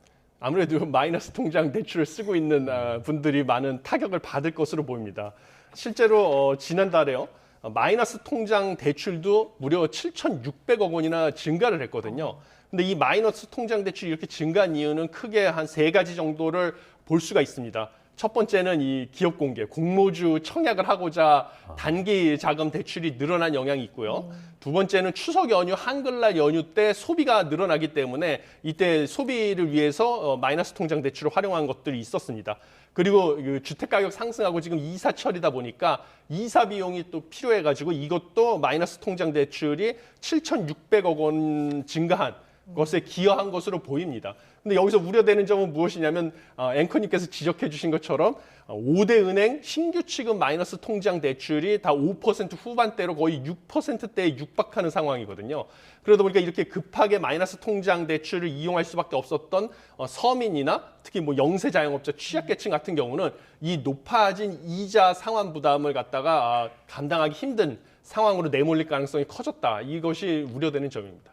아무래도 마이너스 통장 대출을 쓰고 있는 분들이 많은 타격을 받을 것으로 보입니다. 실제로 지난달에요. 마이너스 통장 대출도 무려 7,600억 원이나 증가를 했거든요. 근데 이 마이너스 통장 대출이 이렇게 증가한 이유는 크게 한 3가지 정도를 볼 수가 있습니다. 첫 번째는 이 기업 공개, 공모주 청약을 하고자 단기 자금 대출이 늘어난 영향이 있고요. 두 번째는 추석 연휴, 한글날 연휴 때 소비가 늘어나기 때문에 이때 소비를 위해서 마이너스 통장 대출을 활용한 것들이 있었습니다. 그리고 주택 가격 상승하고 지금 이사철이다 보니까 이사 비용이 또 필요해가지고 이것도 마이너스 통장 대출이 7,600억 원 증가한 것에 기여한 것으로 보입니다. 근데 여기서 우려되는 점은 무엇이냐면 앵커님께서 지적해 주신 것처럼 5대 은행 신규 취급 마이너스 통장 대출이 다 5% 후반대로 거의 6%대에 육박하는 상황이거든요. 그러다 보니까 이렇게 급하게 마이너스 통장 대출을 이용할 수밖에 없었던 서민이나 특히 뭐 영세 자영업자 취약계층 같은 경우는 이 높아진 이자 상환 부담을 갖다가 감당하기 힘든 상황으로 내몰릴 가능성이 커졌다. 이것이 우려되는 점입니다.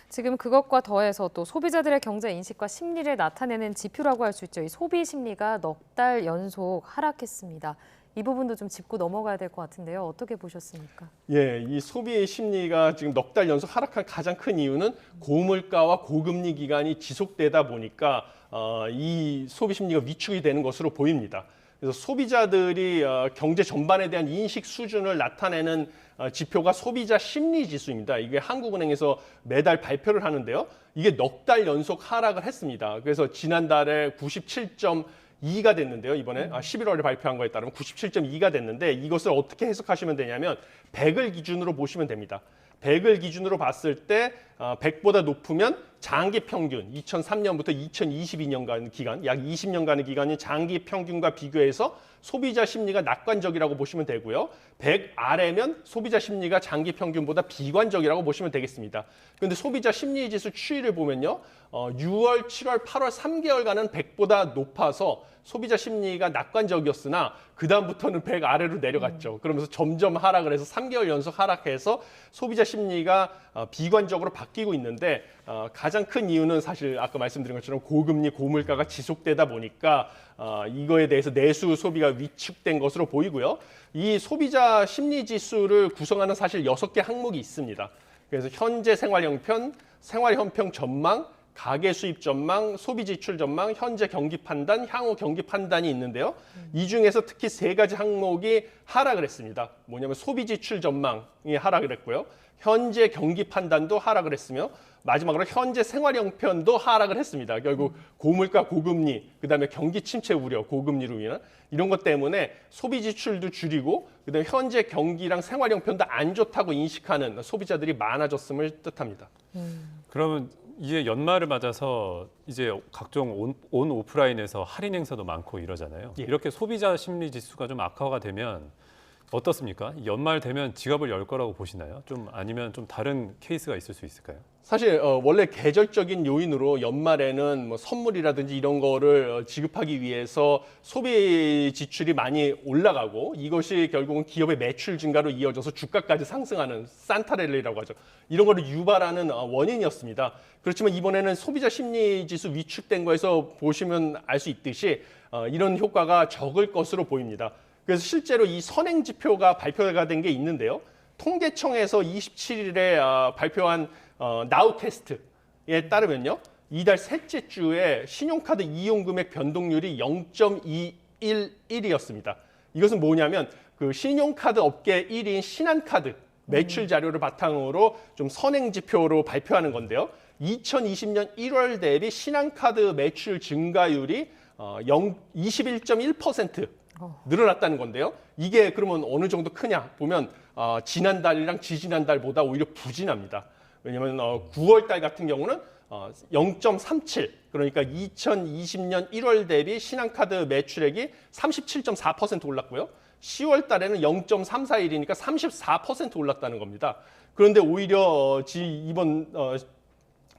지금 그것과 더해서 또 소비자들의 경제 인식과 심리를 나타내는 지표라고 할 수 있죠. 이 소비 심리가 넉 달 연속 하락했습니다. 이 부분도 좀 짚고 넘어가야 될 것 같은데요. 어떻게 보셨습니까? 예, 이 소비 심리가 지금 넉 달 연속 하락한 가장 큰 이유는 고물가와 고금리 기간이 지속되다 보니까 이 소비 심리가 위축이 되는 것으로 보입니다. 그래서 소비자들이 경제 전반에 대한 인식 수준을 나타내는 지표가 소비자 심리 지수입니다. 이게 한국은행에서 매달 발표를 하는데요. 이게 넉 달 연속 하락을 했습니다. 그래서 지난달에 97.2가 됐는데요. 이번에 11월에 발표한 거에 따르면 97.2가 됐는데 이것을 어떻게 해석하시면 되냐면 100을 기준으로 보시면 됩니다. 100을 기준으로 봤을 때 100보다 높으면 장기 평균 2003년부터 2022년간 기간 약 20년간의 기간이 장기 평균과 비교해서 소비자 심리가 낙관적이라고 보시면 되고요. 100 아래면 소비자 심리가 장기 평균보다 비관적이라고 보시면 되겠습니다. 그런데 소비자 심리 지수 추이를 보면요. 6월, 7월, 8월 3개월간은 100보다 높아서 소비자 심리가 낙관적이었으나 그다음부터는 100 아래로 내려갔죠. 그러면서 점점 하락을 해서 3개월 연속 하락해서 소비자 심리가 비관적으로 바뀌고 있는데 가장 큰 이유는 사실 아까 말씀드린 것처럼 고금리, 고물가가 지속되다 보니까 이거에 대해서 내수 소비가 위축된 것으로 보이고요. 이 소비자 심리 지수를 구성하는 사실 6개 항목이 있습니다. 그래서 현재 생활 형편 전망, 가계 수입 전망, 소비 지출 전망, 현재 경기 판단, 향후 경기 판단이 있는데요. 이 중에서 특히 3가지 항목이 하락을 했습니다. 뭐냐면 소비 지출 전망이 하락을 했고요. 현재 경기 판단도 하락을 했으며 마지막으로 현재 생활 형편도 하락을 했습니다. 결국 고물가, 고금리, 그다음에 경기 침체 우려, 고금리로 인한 이런 것 때문에 소비 지출도 줄이고 그다음에 현재 경기랑 생활 형편도 안 좋다고 인식하는 소비자들이 많아졌음을 뜻합니다. 그러면 이제 연말을 맞아서 이제 각종 온 오프라인에서 할인 행사도 많고 이러잖아요. 예. 이렇게 소비자 심리 지수가 좀 악화가 되면 어떻습니까? 연말 되면 지갑을 열 거라고 보시나요? 좀 아니면 좀 다른 케이스가 있을 수 있을까요? 사실 원래 계절적인 요인으로 연말에는 뭐 선물이라든지 이런 거를 지급하기 위해서 소비 지출이 많이 올라가고 이것이 결국은 기업의 매출 증가로 이어져서 주가까지 상승하는 산타랠리라고 하죠. 이런 거를 유발하는 원인이었습니다. 그렇지만 이번에는 소비자 심리 지수 위축된 거에서 보시면 알 수 있듯이 이런 효과가 적을 것으로 보입니다. 그래서 실제로 이 선행 지표가 발표가 된 게 있는데요. 통계청에서 27일에 발표한 나우 테스트에 따르면요. 이달 셋째 주에 신용카드 이용 금액 변동률이 0.211이었습니다. 이것은 뭐냐면 그 신용카드 업계 1위인 신한카드 매출 자료를 바탕으로 좀 선행 지표로 발표하는 건데요. 2020년 1월 대비 신한카드 매출 증가율이 21.1% 늘어났다는 건데요. 이게 그러면 어느 정도 크냐 보면 지난달이랑 지지난달보다 오히려 부진합니다. 왜냐하면 9월 달 같은 경우는 0.37 그러니까 2020년 1월 대비 신한카드 매출액이 37.4% 올랐고요. 10월 달에는 0.341이니까 34% 올랐다는 겁니다. 그런데 오히려 이번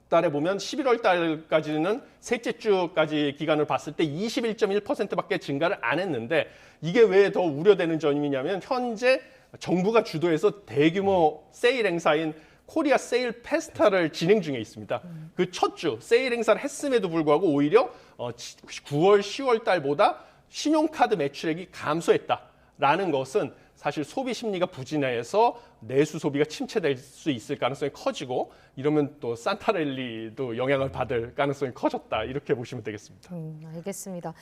달에 보면 11월 달까지는 셋째 주까지 기간을 봤을 때 21.1%밖에 증가를 안 했는데 이게 왜 더 우려되는 점이냐면 현재 정부가 주도해서 대규모 세일 행사인 코리아 세일 페스타를 진행 중에 있습니다. 그 첫 주 세일 행사를 했음에도 불구하고 오히려 9월, 10월 달보다 신용카드 매출액이 감소했다라는 것은 사실 소비 심리가 부진해서 내수 소비가 침체될 수 있을 가능성이 커지고 이러면 또 산타랠리도 영향을 받을 가능성이 커졌다 이렇게 보시면 되겠습니다. 알겠습니다.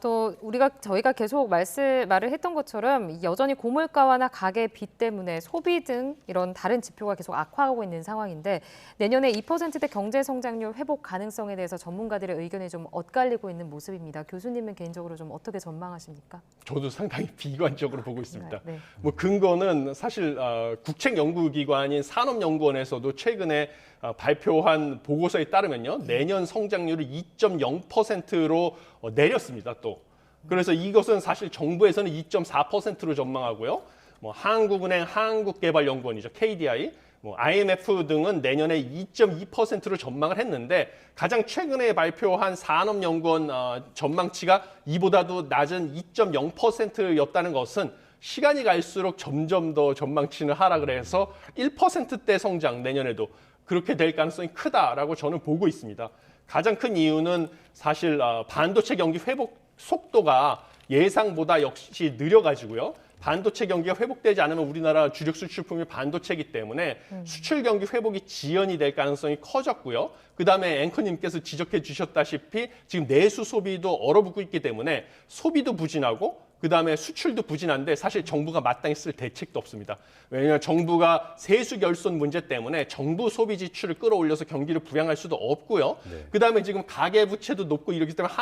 또 저희가 계속 말을 했던 것처럼 여전히 고물가와나 가계 빚 때문에 소비 등 이런 다른 지표가 계속 악화하고 있는 상황인데 내년에 2%대 경제 성장률 회복 가능성에 대해서 전문가들의 의견이 좀 엇갈리고 있는 모습입니다. 교수님은 개인적으로 좀 어떻게 전망하십니까? 저도 상당히 비관적으로 보고 있습니다. 네. 뭐 근거는 사실 국책연구기관인 산업연구원에서도 최근에 발표한 보고서에 따르면요, 내년 성장률을 2.0%로 내렸습니다. 또 그래서 이것은 사실 정부에서는 2.4%로 전망하고요. 뭐 한국은행, 한국개발연구원이죠, KDI, 뭐 IMF 등은 내년에 2.2%로 전망을 했는데 가장 최근에 발표한 산업연구원 전망치가 이보다도 낮은 2.0%였다는 것은 시간이 갈수록 점점 더 전망치는 하락을 해서 1%대 성장 내년에도 그렇게 될 가능성이 크다라고 저는 보고 있습니다. 가장 큰 이유는 사실 반도체 경기 회복 속도가 예상보다 역시 느려가지고요. 반도체 경기가 회복되지 않으면 우리나라 주력 수출품이 반도체이기 때문에 수출 경기 회복이 지연이 될 가능성이 커졌고요. 그다음에 앵커님께서 지적해 주셨다시피 지금 내수 소비도 얼어붙고 있기 때문에 소비도 부진하고 그다음에 수출도 부진한데 사실 정부가 마땅히 쓸 대책도 없습니다. 왜냐하면 정부가 세수 결손 문제 때문에 정부 소비 지출을 끌어올려서 경기를 부양할 수도 없고요. 네. 그다음에 지금 가계 부채도 높고 이렇기 때문에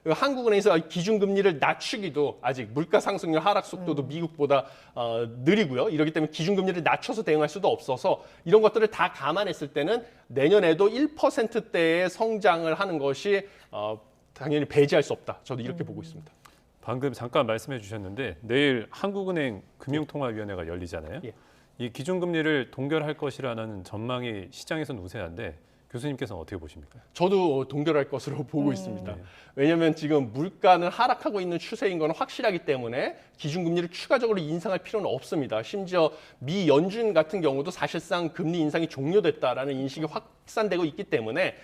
한국은행에서 기준금리를 낮추기도 아직 물가 상승률 하락 속도도 미국보다 느리고요. 이렇기 때문에 기준금리를 낮춰서 대응할 수도 없어서 이런 것들을 다 감안했을 때는 내년에도 1%대의 성장을 하는 것이 당연히 배제할 수 없다. 저도 이렇게 보고 있습니다. 방금 잠깐 말씀해 주셨는데 내일 한국은행 금융통화위원회가 열리잖아요. 예. 이 기준금리를 동결할 것이라는 전망이 시장에서는 우세한데 교수님께서는 어떻게 보십니까? 저도 동결할 것으로 보고 있습니다. 왜냐하면 지금 물가는 하락하고 있는 추세인 건 확실하기 때문에 기준금리를 추가적으로 인상할 필요는 없습니다. 심지어 미 연준 같은 경우도 사실상 금리 인상이 종료됐다라는 인식이 확산되고 있기 때문에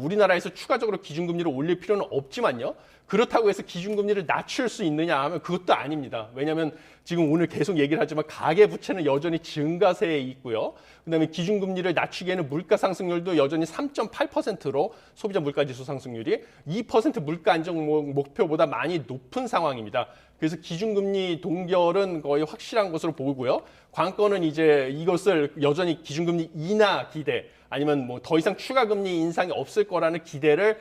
우리나라에서 추가적으로 기준금리를 올릴 필요는 없지만요. 그렇다고 해서 기준금리를 낮출 수 있느냐 하면 그것도 아닙니다. 왜냐하면 지금 오늘 계속 얘기를 하지만 가계부채는 여전히 증가세에 있고요. 그다음에 기준금리를 낮추기에는 물가 상승률도 여전히 3.8%로 소비자 물가지수 상승률이 2% 물가 안정 목표보다 많이 높은 상황입니다. 그래서 기준금리 동결은 거의 확실한 것으로 보고요. 관건은 이제 이것을 여전히 기준금리 인하 기대 아니면 뭐 더 이상 추가 금리 인상이 없을 거라는 기대를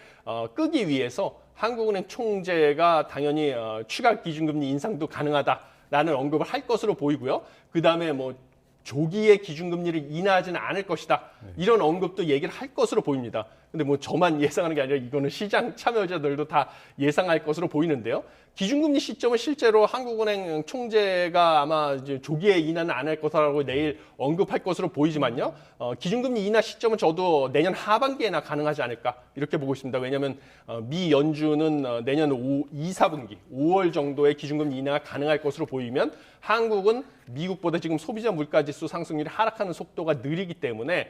끄기 위해서 한국은행 총재가 당연히 추가 기준금리 인상도 가능하다라는 언급을 할 것으로 보이고요. 그다음에 뭐 조기에 기준금리를 인하하지는 않을 것이다. 이런 언급도 얘기를 할 것으로 보입니다. 근데 뭐 저만 예상하는 게 아니라 이거는 시장 참여자들도 다 예상할 것으로 보이는데요. 기준금리 시점은 실제로 한국은행 총재가 아마 이제 조기에 인하는 안 할 것이라고 내일 언급할 것으로 보이지만요. 기준금리 인하 시점은 저도 내년 하반기에나 가능하지 않을까 이렇게 보고 있습니다. 왜냐하면 미 연준은 내년 2, 4분기 5월 정도에 기준금리 인하가 가능할 것으로 보이면 한국은 미국보다 지금 소비자 물가지수 상승률이 하락하는 속도가 느리기 때문에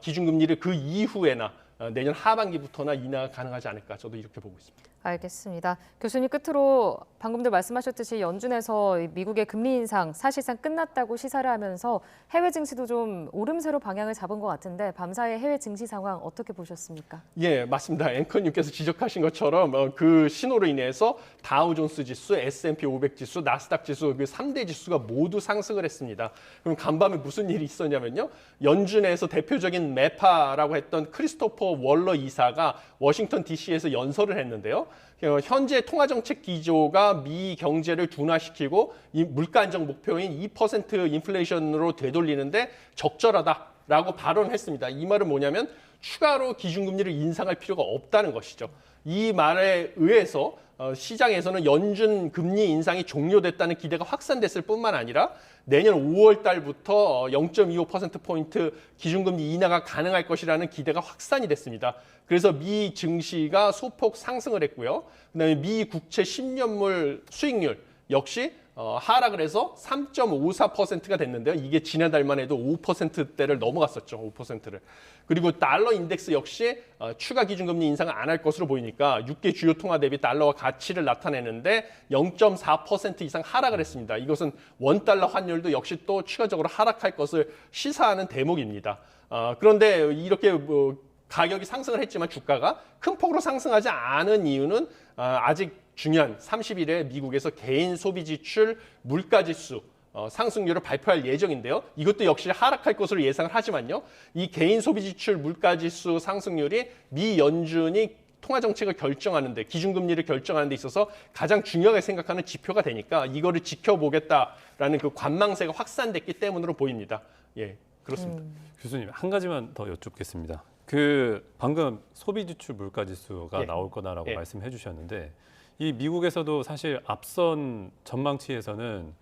기준금리를 그 이후에나 내년 하반기부터나 인하가 가능하지 않을까 저도 이렇게 보고 있습니다. 알겠습니다. 교수님 끝으로 방금도 말씀하셨듯이 연준에서 미국의 금리 인상 사실상 끝났다고 시사를 하면서 해외 증시도 좀 오름세로 방향을 잡은 것 같은데 밤사이 해외 증시 상황 어떻게 보셨습니까? 예, 맞습니다. 앵커님께서 지적하신 것처럼 그 신호로 인해서 다우존스 지수, S&P 500 지수, 나스닥 지수 그 3대 지수가 모두 상승을 했습니다. 그럼 간밤에 무슨 일이 있었냐면요. 연준에서 대표적인 매파라고 했던 크리스토퍼 월러 이사가 워싱턴 DC에서 연설을 했는데요. 현재 통화정책 기조가 미 경제를 둔화시키고 물가 안정 목표인 2% 인플레이션으로 되돌리는데 적절하다라고 발언을 했습니다. 이 말은 뭐냐면 추가로 기준금리를 인상할 필요가 없다는 것이죠. 이 말에 의해서 시장에서는 연준 금리 인상이 종료됐다는 기대가 확산됐을 뿐만 아니라 내년 5월 달부터 0.25%포인트 기준금리 인하가 가능할 것이라는 기대가 확산이 됐습니다. 그래서 미 증시가 소폭 상승을 했고요. 그다음에 미 국채 10년물 수익률 역시 하락을 해서 3.54%가 됐는데요. 이게 지난달만 해도 5%대를 넘어갔었죠. 5%를. 그리고 달러 인덱스 역시 추가 기준금리 인상을 안 할 것으로 보이니까 6개 주요 통화 대비 달러와 가치를 나타내는데 0.4% 이상 하락을 했습니다. 이것은 원달러 환율도 역시 또 추가적으로 하락할 것을 시사하는 대목입니다. 그런데 이렇게 가격이 상승을 했지만 주가가 큰 폭으로 상승하지 않은 이유는 아직 중요한 30일에 미국에서 개인 소비 지출 물가지수 상승률을 발표할 예정인데요. 이것도 역시 하락할 것으로 예상을 하지만요. 이 개인 소비 지출 물가지수 상승률이 미 연준이 통화 정책을 결정하는데 기준금리를 결정하는 데 있어서 가장 중요하게 생각하는 지표가 되니까 이거를 지켜보겠다라는 그 관망세가 확산됐기 때문으로 보입니다. 예, 그렇습니다. 교수님 한 가지만 더 여쭙겠습니다. 그 방금 소비 지출 물가 지수가 예. 나올 거다라고 예. 말씀해 주셨는데 이 미국에서도 사실 앞선 전망치에서는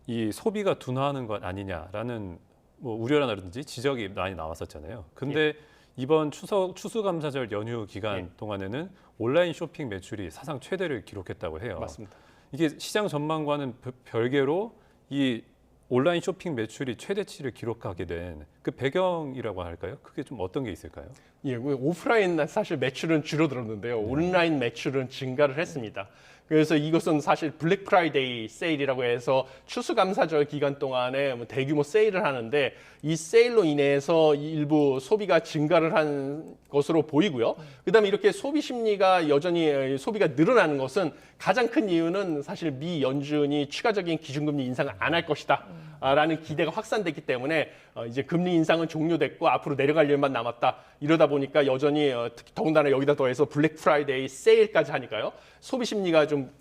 이 소비가 둔화하는 것 아니냐라는 뭐 우려라든지 지적이 많이 나왔었잖아요. 근데 이번 추수감사절 연휴 기간 동안에는 온라인 쇼핑 매출이 사상 최대를 기록했다고 해요. 맞습니다. 이게 시장 전망과는 별개로 이 온라인 쇼핑 매출이 최대치를 기록하게 된 그 배경이라고 할까요? 그게 좀 어떤 게 있을까요? 예, 오프라인 사실 매출은 줄어들었는데요. 온라인 매출은 증가를 했습니다. 그래서 이것은 사실 블랙 프라이데이 세일이라고 해서 추수감사절 기간 동안에 대규모 세일을 하는데 이 세일로 인해서 일부 소비가 증가를 한 것으로 보이고요. 그다음에 이렇게 소비 심리가 여전히 소비가 늘어나는 것은 가장 큰 이유는 사실 미 연준이 추가적인 기준금리 인상을 안 할 것이다 라는 기대가 확산됐기 때문에 이제 금리 인상은 종료됐고 앞으로 내려갈 일만 남았다. 이러다 보니까 여전히 더군다나 여기다 더해서 블랙 프라이데이 세일까지 하니까요. 소비 심리가 좀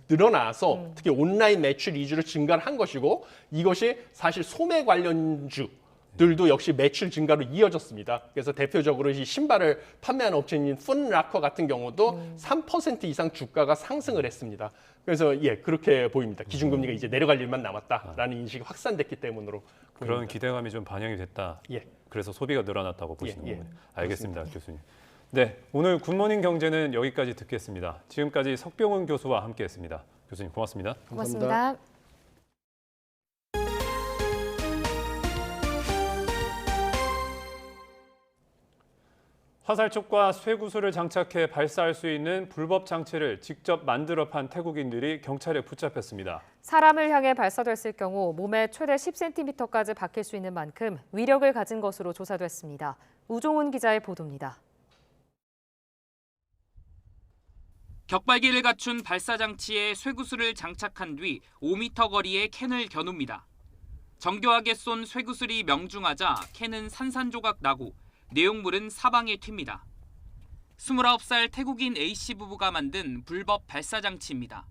늘어나서 특히 온라인 매출 위주로 증가를 한 것이고 이것이 사실 소매 관련주들도 역시 매출 증가로 이어졌습니다. 그래서 대표적으로 이 신발을 판매하는 업체인 풋라커 같은 경우도 3% 이상 주가가 상승을 했습니다. 그래서 예, 그렇게 보입니다. 기준금리가 이제 내려갈 일만 남았다라는 인식이 확산됐기 때문으로 그런 보입니다. 기대감이 좀 반영이 됐다. 예. 그래서 소비가 늘어났다고 보시는 예, 거군요. 알겠습니다, 교수님. 네, 오늘 굿모닝 경제는 여기까지 듣겠습니다. 지금까지 석병훈 교수와 함께했습니다. 교수님 고맙습니다. 고맙습니다. 화살촉과 쇠구슬을 장착해 발사할 수 있는 불법 장치를 직접 만들어 판 태국인들이 경찰에 붙잡혔습니다. 사람을 향해 발사됐을 경우 몸에 최대 10cm까지 박힐 수 있는 만큼 위력을 가진 것으로 조사됐습니다. 우종훈 기자의 보도입니다. 격발기를 갖춘 발사장치에 쇠구슬을 장착한 뒤 5m 거리에 캔을 겨눕니다. 정교하게 쏜 쇠구슬이 명중하자 캔은 산산조각 나고 내용물은 사방에 튑니다. 29살 태국인 A씨 부부가 만든 불법 발사장치입니다.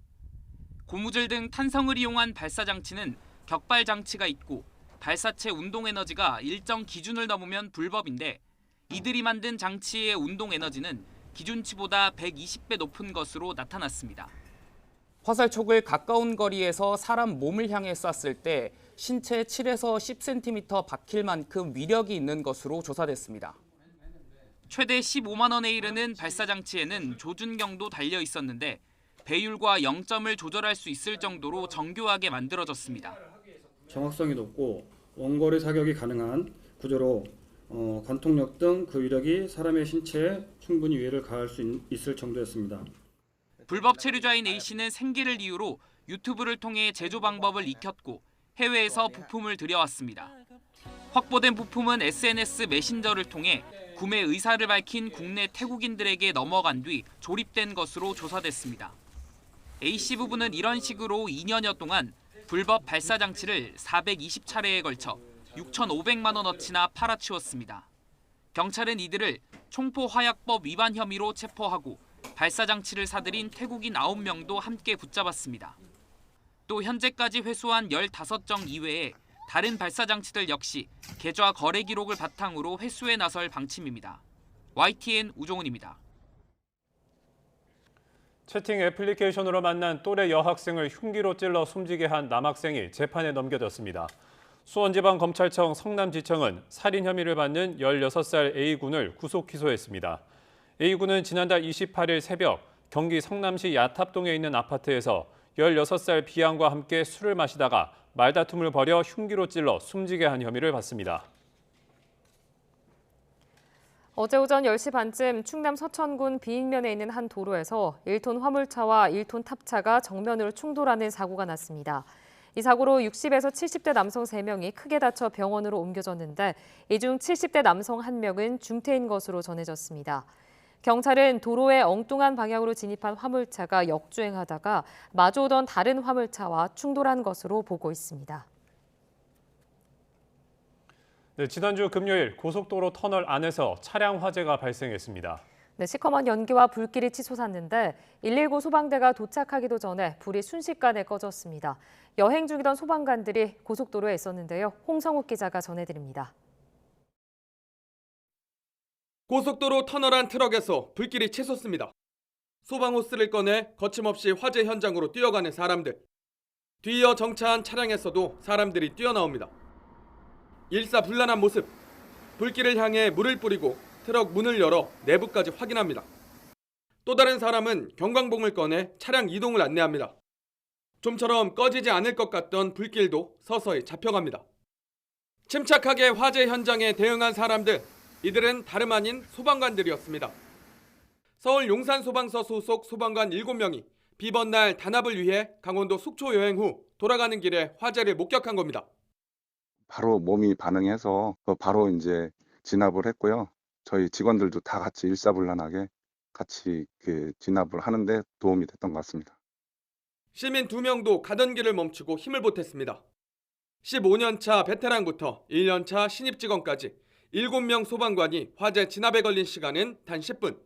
고무줄 등 탄성을 이용한 발사장치는 격발 장치가 있고 발사체 운동 에너지가 일정 기준을 넘으면 불법인데 이들이 만든 장치의 운동 에너지는 기준치보다 120배 높은 것으로 나타났습니다. 화살촉을 가까운 거리에서 사람 몸을 향해 쐈을 때 신체에 7에서 10cm 박힐 만큼 위력이 있는 것으로 조사됐습니다. 최대 15만 원에 이르는 발사장치에는 조준경도 달려 있었는데 배율과 0점을 조절할 수 있을 정도로 정교하게 만들어졌습니다. 정확성이 높고 원거리 사격이 가능한 구조로 관통력 등 그 위력이 사람의 신체에 충분히 위해를 가할 수 있을 정도였습니다. 불법 체류자인 A씨는 생계를 이유로 유튜브를 통해 제조 방법을 익혔고 해외에서 부품을 들여왔습니다. 확보된 부품은 SNS 메신저를 통해 구매 의사를 밝힌 국내 태국인들에게 넘어간 뒤 조립된 것으로 조사됐습니다. A씨 부부는 이런 식으로 2년여 동안 불법 발사장치를 420차례에 걸쳐 6,500만 원어치나 팔아치웠습니다. 경찰은 이들을 총포화약법 위반 혐의로 체포하고 발사장치를 사들인 태국인 9명도 함께 붙잡았습니다. 또 현재까지 회수한 15정 이외에 다른 발사장치들 역시 계좌 거래 기록을 바탕으로 회수에 나설 방침입니다. YTN 우종훈입니다. 채팅 애플리케이션으로 만난 또래 여학생을 흉기로 찔러 숨지게 한 남학생이 재판에 넘겨졌습니다. 수원지방검찰청 성남지청은 살인 혐의를 받는 16살 A군을 구속 기소했습니다. A군은 지난달 28일 새벽 경기 성남시 야탑동에 있는 아파트에서 16살 B양과 함께 술을 마시다가 말다툼을 벌여 흉기로 찔러 숨지게 한 혐의를 받습니다. 어제 오전 10시 반쯤 충남 서천군 비인면에 있는 한 도로에서 1톤 화물차와 1톤 탑차가 정면으로 충돌하는 사고가 났습니다. 이 사고로 60에서 70대 남성 3명이 크게 다쳐 병원으로 옮겨졌는데 이 중 70대 남성 1명은 중태인 것으로 전해졌습니다. 경찰은 도로에 엉뚱한 방향으로 진입한 화물차가 역주행하다가 마주오던 다른 화물차와 충돌한 것으로 보고 있습니다. 네, 지난주 금요일 고속도로 터널 안에서 차량 화재가 발생했습니다. 네, 시커먼 연기와 불길이 치솟았는데 119 소방대가 도착하기도 전에 불이 순식간에 꺼졌습니다. 여행 중이던 소방관들이 고속도로에 있었는데요. 홍성욱 기자가 전해드립니다. 고속도로 터널 안 트럭에서 불길이 치솟습니다. 소방호스를 꺼내 거침없이 화재 현장으로 뛰어가는 사람들. 뒤이어 정차한 차량에서도 사람들이 뛰어나옵니다. 일사불란한 모습. 불길을 향해 물을 뿌리고 트럭 문을 열어 내부까지 확인합니다. 또 다른 사람은 경광봉을 꺼내 차량 이동을 안내합니다. 좀처럼 꺼지지 않을 것 같던 불길도 서서히 잡혀갑니다. 침착하게 화재 현장에 대응한 사람들, 이들은 다름 아닌 소방관들이었습니다. 서울 용산소방서 소속 소방관 7명이 비번 날 단합을 위해 강원도 속초 여행 후 돌아가는 길에 화재를 목격한 겁니다. 바로 몸이 반응해서 바로 이제 진압을 했고요. 저희 직원들도 다 같이 일사불란하게 같이 진압을 하는데 도움이 됐던 것 같습니다. 시민 2명도 가던 길을 멈추고 힘을 보탰습니다. 15년차 베테랑부터 1년차 신입 직원까지 7명 소방관이 화재 진압에 걸린 시간은 단 10분.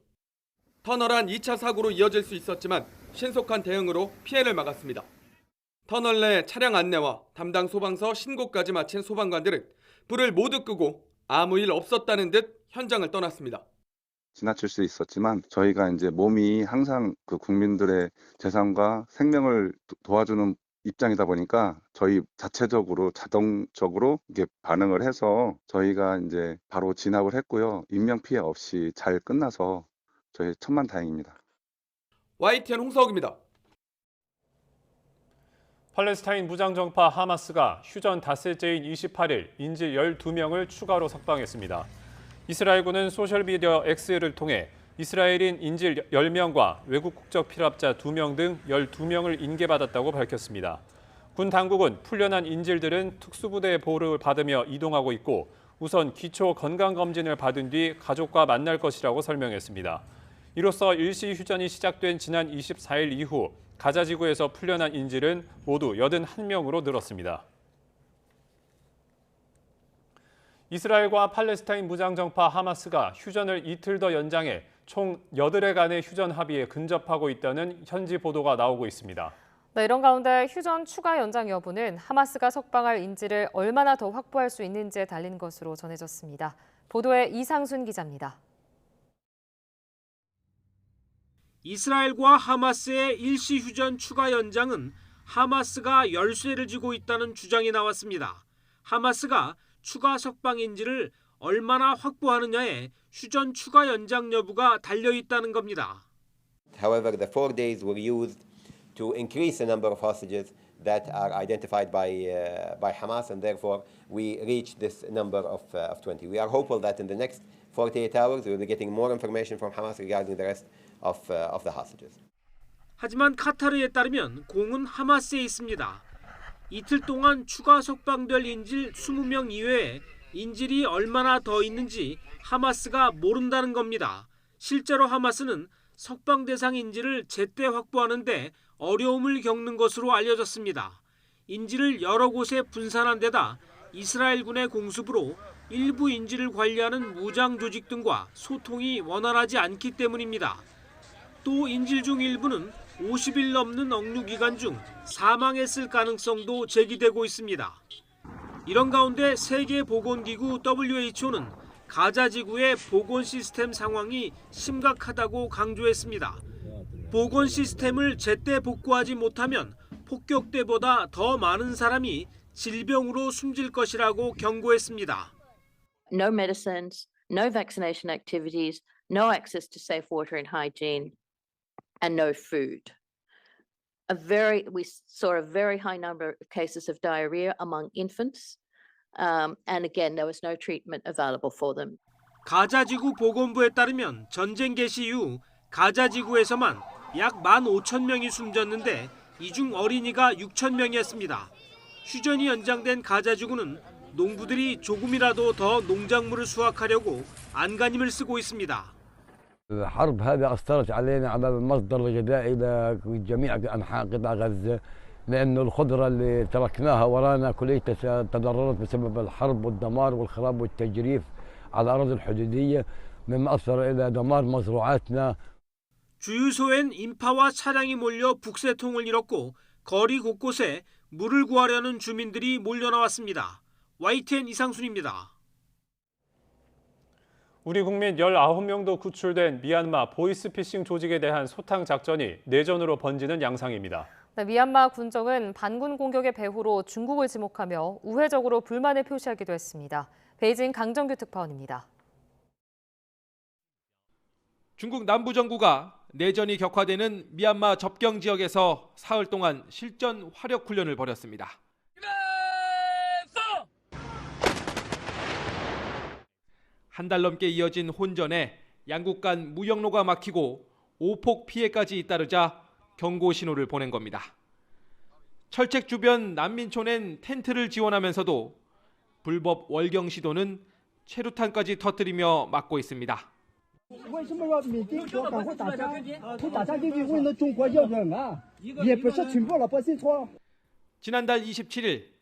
터널 안 2차 사고로 이어질 수 있었지만 신속한 대응으로 피해를 막았습니다. 터널 내 차량 안내와 담당 소방서 신고까지 마친 소방관들은 불을 모두 끄고 아무 일 없었다는 듯 현장을 떠났습니다. 지나칠 수 있었지만 저희가 이제 몸이 항상 그 국민들의 재산과 생명을 도와주는 입장이다 보니까 저희 자체적으로 자동적으로 이게 반응을 해서 저희가 이제 바로 진압을 했고요. 인명 피해 없이 잘 끝나서 저희 천만다행입니다. YTN 홍석입니다. 팔레스타인 무장정파 하마스가 휴전 닷새째인 28일 인질 12명을 추가로 석방했습니다. 이스라엘군은 소셜미디어 X를 통해 이스라엘인 인질 10명과 외국 국적 피랍자 2명 등 12명을 인계받았다고 밝혔습니다. 군 당국은 풀려난 인질들은 특수부대의 보호를 받으며 이동하고 있고 우선 기초 건강검진을 받은 뒤 가족과 만날 것이라고 설명했습니다. 이로써 일시 휴전이 시작된 지난 24일 이후 가자 지구에서 풀려난 인질은 모두 81명으로 늘었습니다. 이스라엘과 팔레스타인 무장정파 하마스가 휴전을 이틀 더 연장해 총 8일간의 휴전 합의에 근접하고 있다는 현지 보도가 나오고 있습니다. 네, 이런 가운데 휴전 추가 연장 여부는 하마스가 석방할 인질을 얼마나 더 확보할 수 있는지에 달린 것으로 전해졌습니다. 보도에 이상순 기자입니다. 이스라엘과 하마스의 일시 휴전 추가 연장은 하마스가 열쇠를 쥐고 있다는 주장이 나왔습니다. 하마스가 추가 석방 인질을 얼마나 확보하느냐에 휴전 추가 연장 여부가 달려 있다는 겁니다. However, the 4 days were used to increase the number of hostages that are identified by Hamas, and therefore we reached this number of 20. We are hopeful that in the next 48 hours we will be getting more information from Hamas regarding the rest of the hostages. 하지만 카타르에 따르면 공은 하마스에 있습니다. 이틀 동안 추가 석방될 인질 20명 이외에 인질이 얼마나 더 있는지 하마스가 모른다는 겁니다. 실제로 하마스는 석방 대상 인질을 제때 확보하는데 어려움을 겪는 것으로 알려졌습니다. 인질을 여러 곳에 분산한 데다 이스라엘군의 공습으로 일부 인질을 관리하는 무장 조직 등과 소통이 원활하지 않기 때문입니다. 또 인질 중 일부는 50일 넘는 억류 기간 중 사망했을 가능성도 제기되고 있습니다. 이런 가운데 세계보건기구 WHO는 가자 지구의 보건 시스템 상황이 심각하다고 강조했습니다. 보건 시스템을 제때 복구하지 못하면 폭격 때보다 더 많은 사람이 질병으로 숨질 것이라고 경고했습니다. No medicines, no vaccination activities, no access to safe water and hygiene, and no food. We saw a very high number of cases of diarrhea among infants, and again, there was no treatment available for them. 가자 지구 보건부에 따르면 전쟁 개시 이후 가자 지구에서만 약 15,000명이 숨졌는데 이 중 어린이가 6,000명이었습니다. 휴전이 연장된 가자 지구는 농부들이 조금이라도 더 농작물을 수확하려고 안간힘을 쓰고 있습니다. الحرب هذه أثرت علينا على المصدر الغذائي لجميع أنحاء قطاع غزة، لأن الخضرة اللي تركناها ورانا كليتها تضررت بسبب الحرب والدمار والخراب والتجريف على الأراضي الحدودية، مما أثر إلى دمار مزروعاتنا. 주유소엔 인파와 차량이 몰려 북새통을 잃었고 거리 곳곳에 물을 구하려는 주민들이 몰려나왔습니다. YTN 이상순입니다. 우리 국민 19명도 구출된 미얀마 보이스피싱 조직에 대한 소탕 작전이 내전으로 번지는 양상입니다. 네, 미얀마 군정은 반군 공격의 배후로 중국을 지목하며 우회적으로 불만을 표시하기도 했습니다. 베이징 강정규 특파원입니다. 중국 남부 정부가 내전이 격화되는 미얀마 접경 지역에서 사흘 동안 실전 화력 훈련을 벌였습니다. 한 달 넘게 이어진 혼전에 양국 간 무역로가 막히고 오폭 피해까지 잇따르자 경고 신호를 보낸 겁니다. 철책 주변 난민촌엔 텐트를 지원하면서도 불법 월경 시도는 최루탄까지 터뜨리며 막고 있습니다. 지난달 27일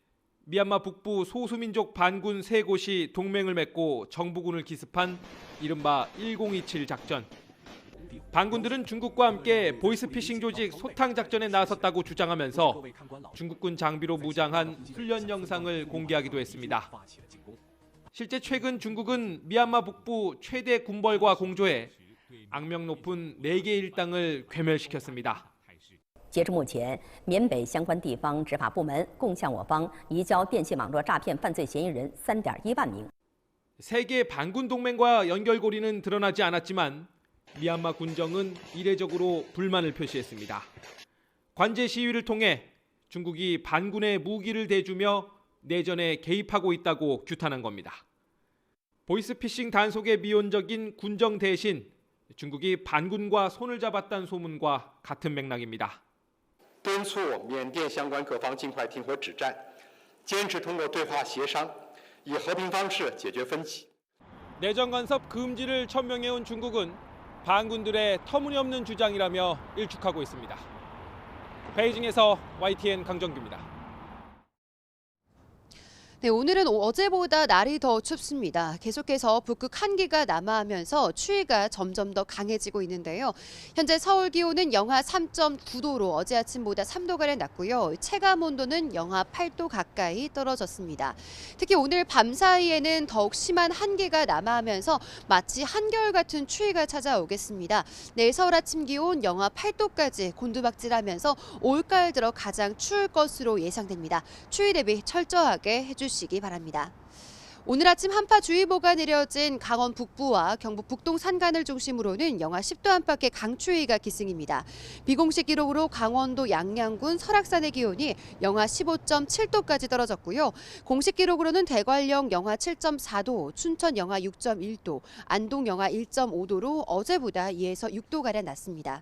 미얀마 북부 소수민족 반군 3곳이 동맹을 맺고 정부군을 기습한 이른바 1027 작전. 반군들은 중국과 함께 보이스피싱 조직 소탕 작전에 나섰다고 주장하면서 중국군 장비로 무장한 훈련 영상을 공개하기도 했습니다. 실제 최근 중국은 미얀마 북부 최대 군벌과 공조해 악명 높은 4개 일당을 괴멸시켰습니다. 截至目前，缅北相关地方执法部门共向我方移交电信网络诈骗犯罪嫌疑人3.1万名。 세계 반군 동맹과 연결고리는 드러나지 않았지만 미얀마 군정은 이례적으로 불만을 표시했습니다. 관제 시위를 통해 중국이 반군에 무기를 대주며 내전에 개입하고 있다고 규탄한 겁니다. 보이스피싱 단속의 미온적인 군정 대신 중국이 반군과 손을 잡았다는 소문과 같은 맥락입니다. 敦促缅甸相关各方尽快停火止战，坚持通过对话协商，以和平方式解决分歧。 내전 간섭 금지를 천명해온 중국은 반군들의 터무니없는 주장이라며 일축하고 있습니다. 베이징에서 YTN 강정규입니다. 네, 오늘은 어제보다 날이 더 춥습니다. 계속해서 북극 한기가 남하하면서 추위가 점점 더 강해지고 있는데요. 현재 서울 기온은 영하 3.9도로 어제 아침보다 3도가량 낮고요. 체감 온도는 영하 8도 가까이 떨어졌습니다. 특히 오늘 밤 사이에는 더욱 심한 한기가 남하하면서 마치 한겨울 같은 추위가 찾아오겠습니다. 내일 서울 아침 기온 영하 8도까지 곤두박질하면서 올가을 들어 가장 추울 것으로 예상됩니다. 추위 대비 철저하게 해주시기 바랍니다. 오늘 아침 한파주의보가 내려진 강원 북부와 경북 북동 산간을 중심으로는 영하 10도 안팎의 강추위가 기승입니다. 비공식 기록으로 강원도 양양군 설악산의 기온이 영하 15.7도까지 떨어졌고요. 공식 기록으로는 대관령 영하 7.4도, 춘천 영하 6.1도, 안동 영하 1.5도로 어제보다 2에서 6도가량 낮습니다.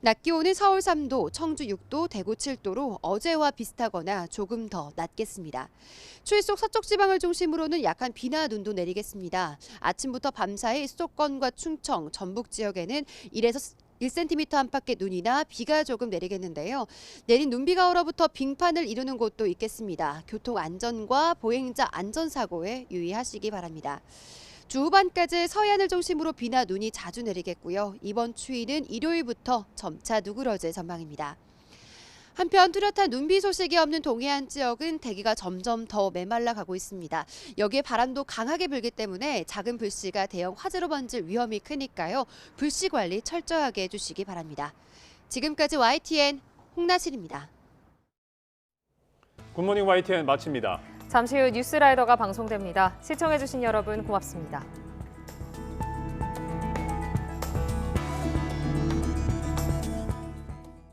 낮 기온은 서울 3도, 청주 6도, 대구 7도로 어제와 비슷하거나 조금 더 낮겠습니다. 추위 속 서쪽 지방을 중심으로는 약한 비나 눈도 내리겠습니다. 아침부터 밤사이 수도권과 충청, 전북 지역에는 1에서 1cm 안팎의 눈이나 비가 조금 내리겠는데요. 내린 눈비가 얼어붙어 빙판을 이루는 곳도 있겠습니다. 교통 안전과 보행자 안전사고에 유의하시기 바랍니다. 주 후반까지 서해안을 중심으로 비나 눈이 자주 내리겠고요. 이번 추위는 일요일부터 점차 누그러질 전망입니다. 한편 뚜렷한 눈비 소식이 없는 동해안 지역은 대기가 점점 더 메말라 가고 있습니다. 여기에 바람도 강하게 불기 때문에 작은 불씨가 대형 화재로 번질 위험이 크니까요. 불씨 관리 철저하게 해주시기 바랍니다. 지금까지 YTN 홍나실입니다. 굿모닝 YTN 마칩니다. 잠시 후 뉴스라이더가 방송됩니다. 시청해주신 여러분 고맙습니다.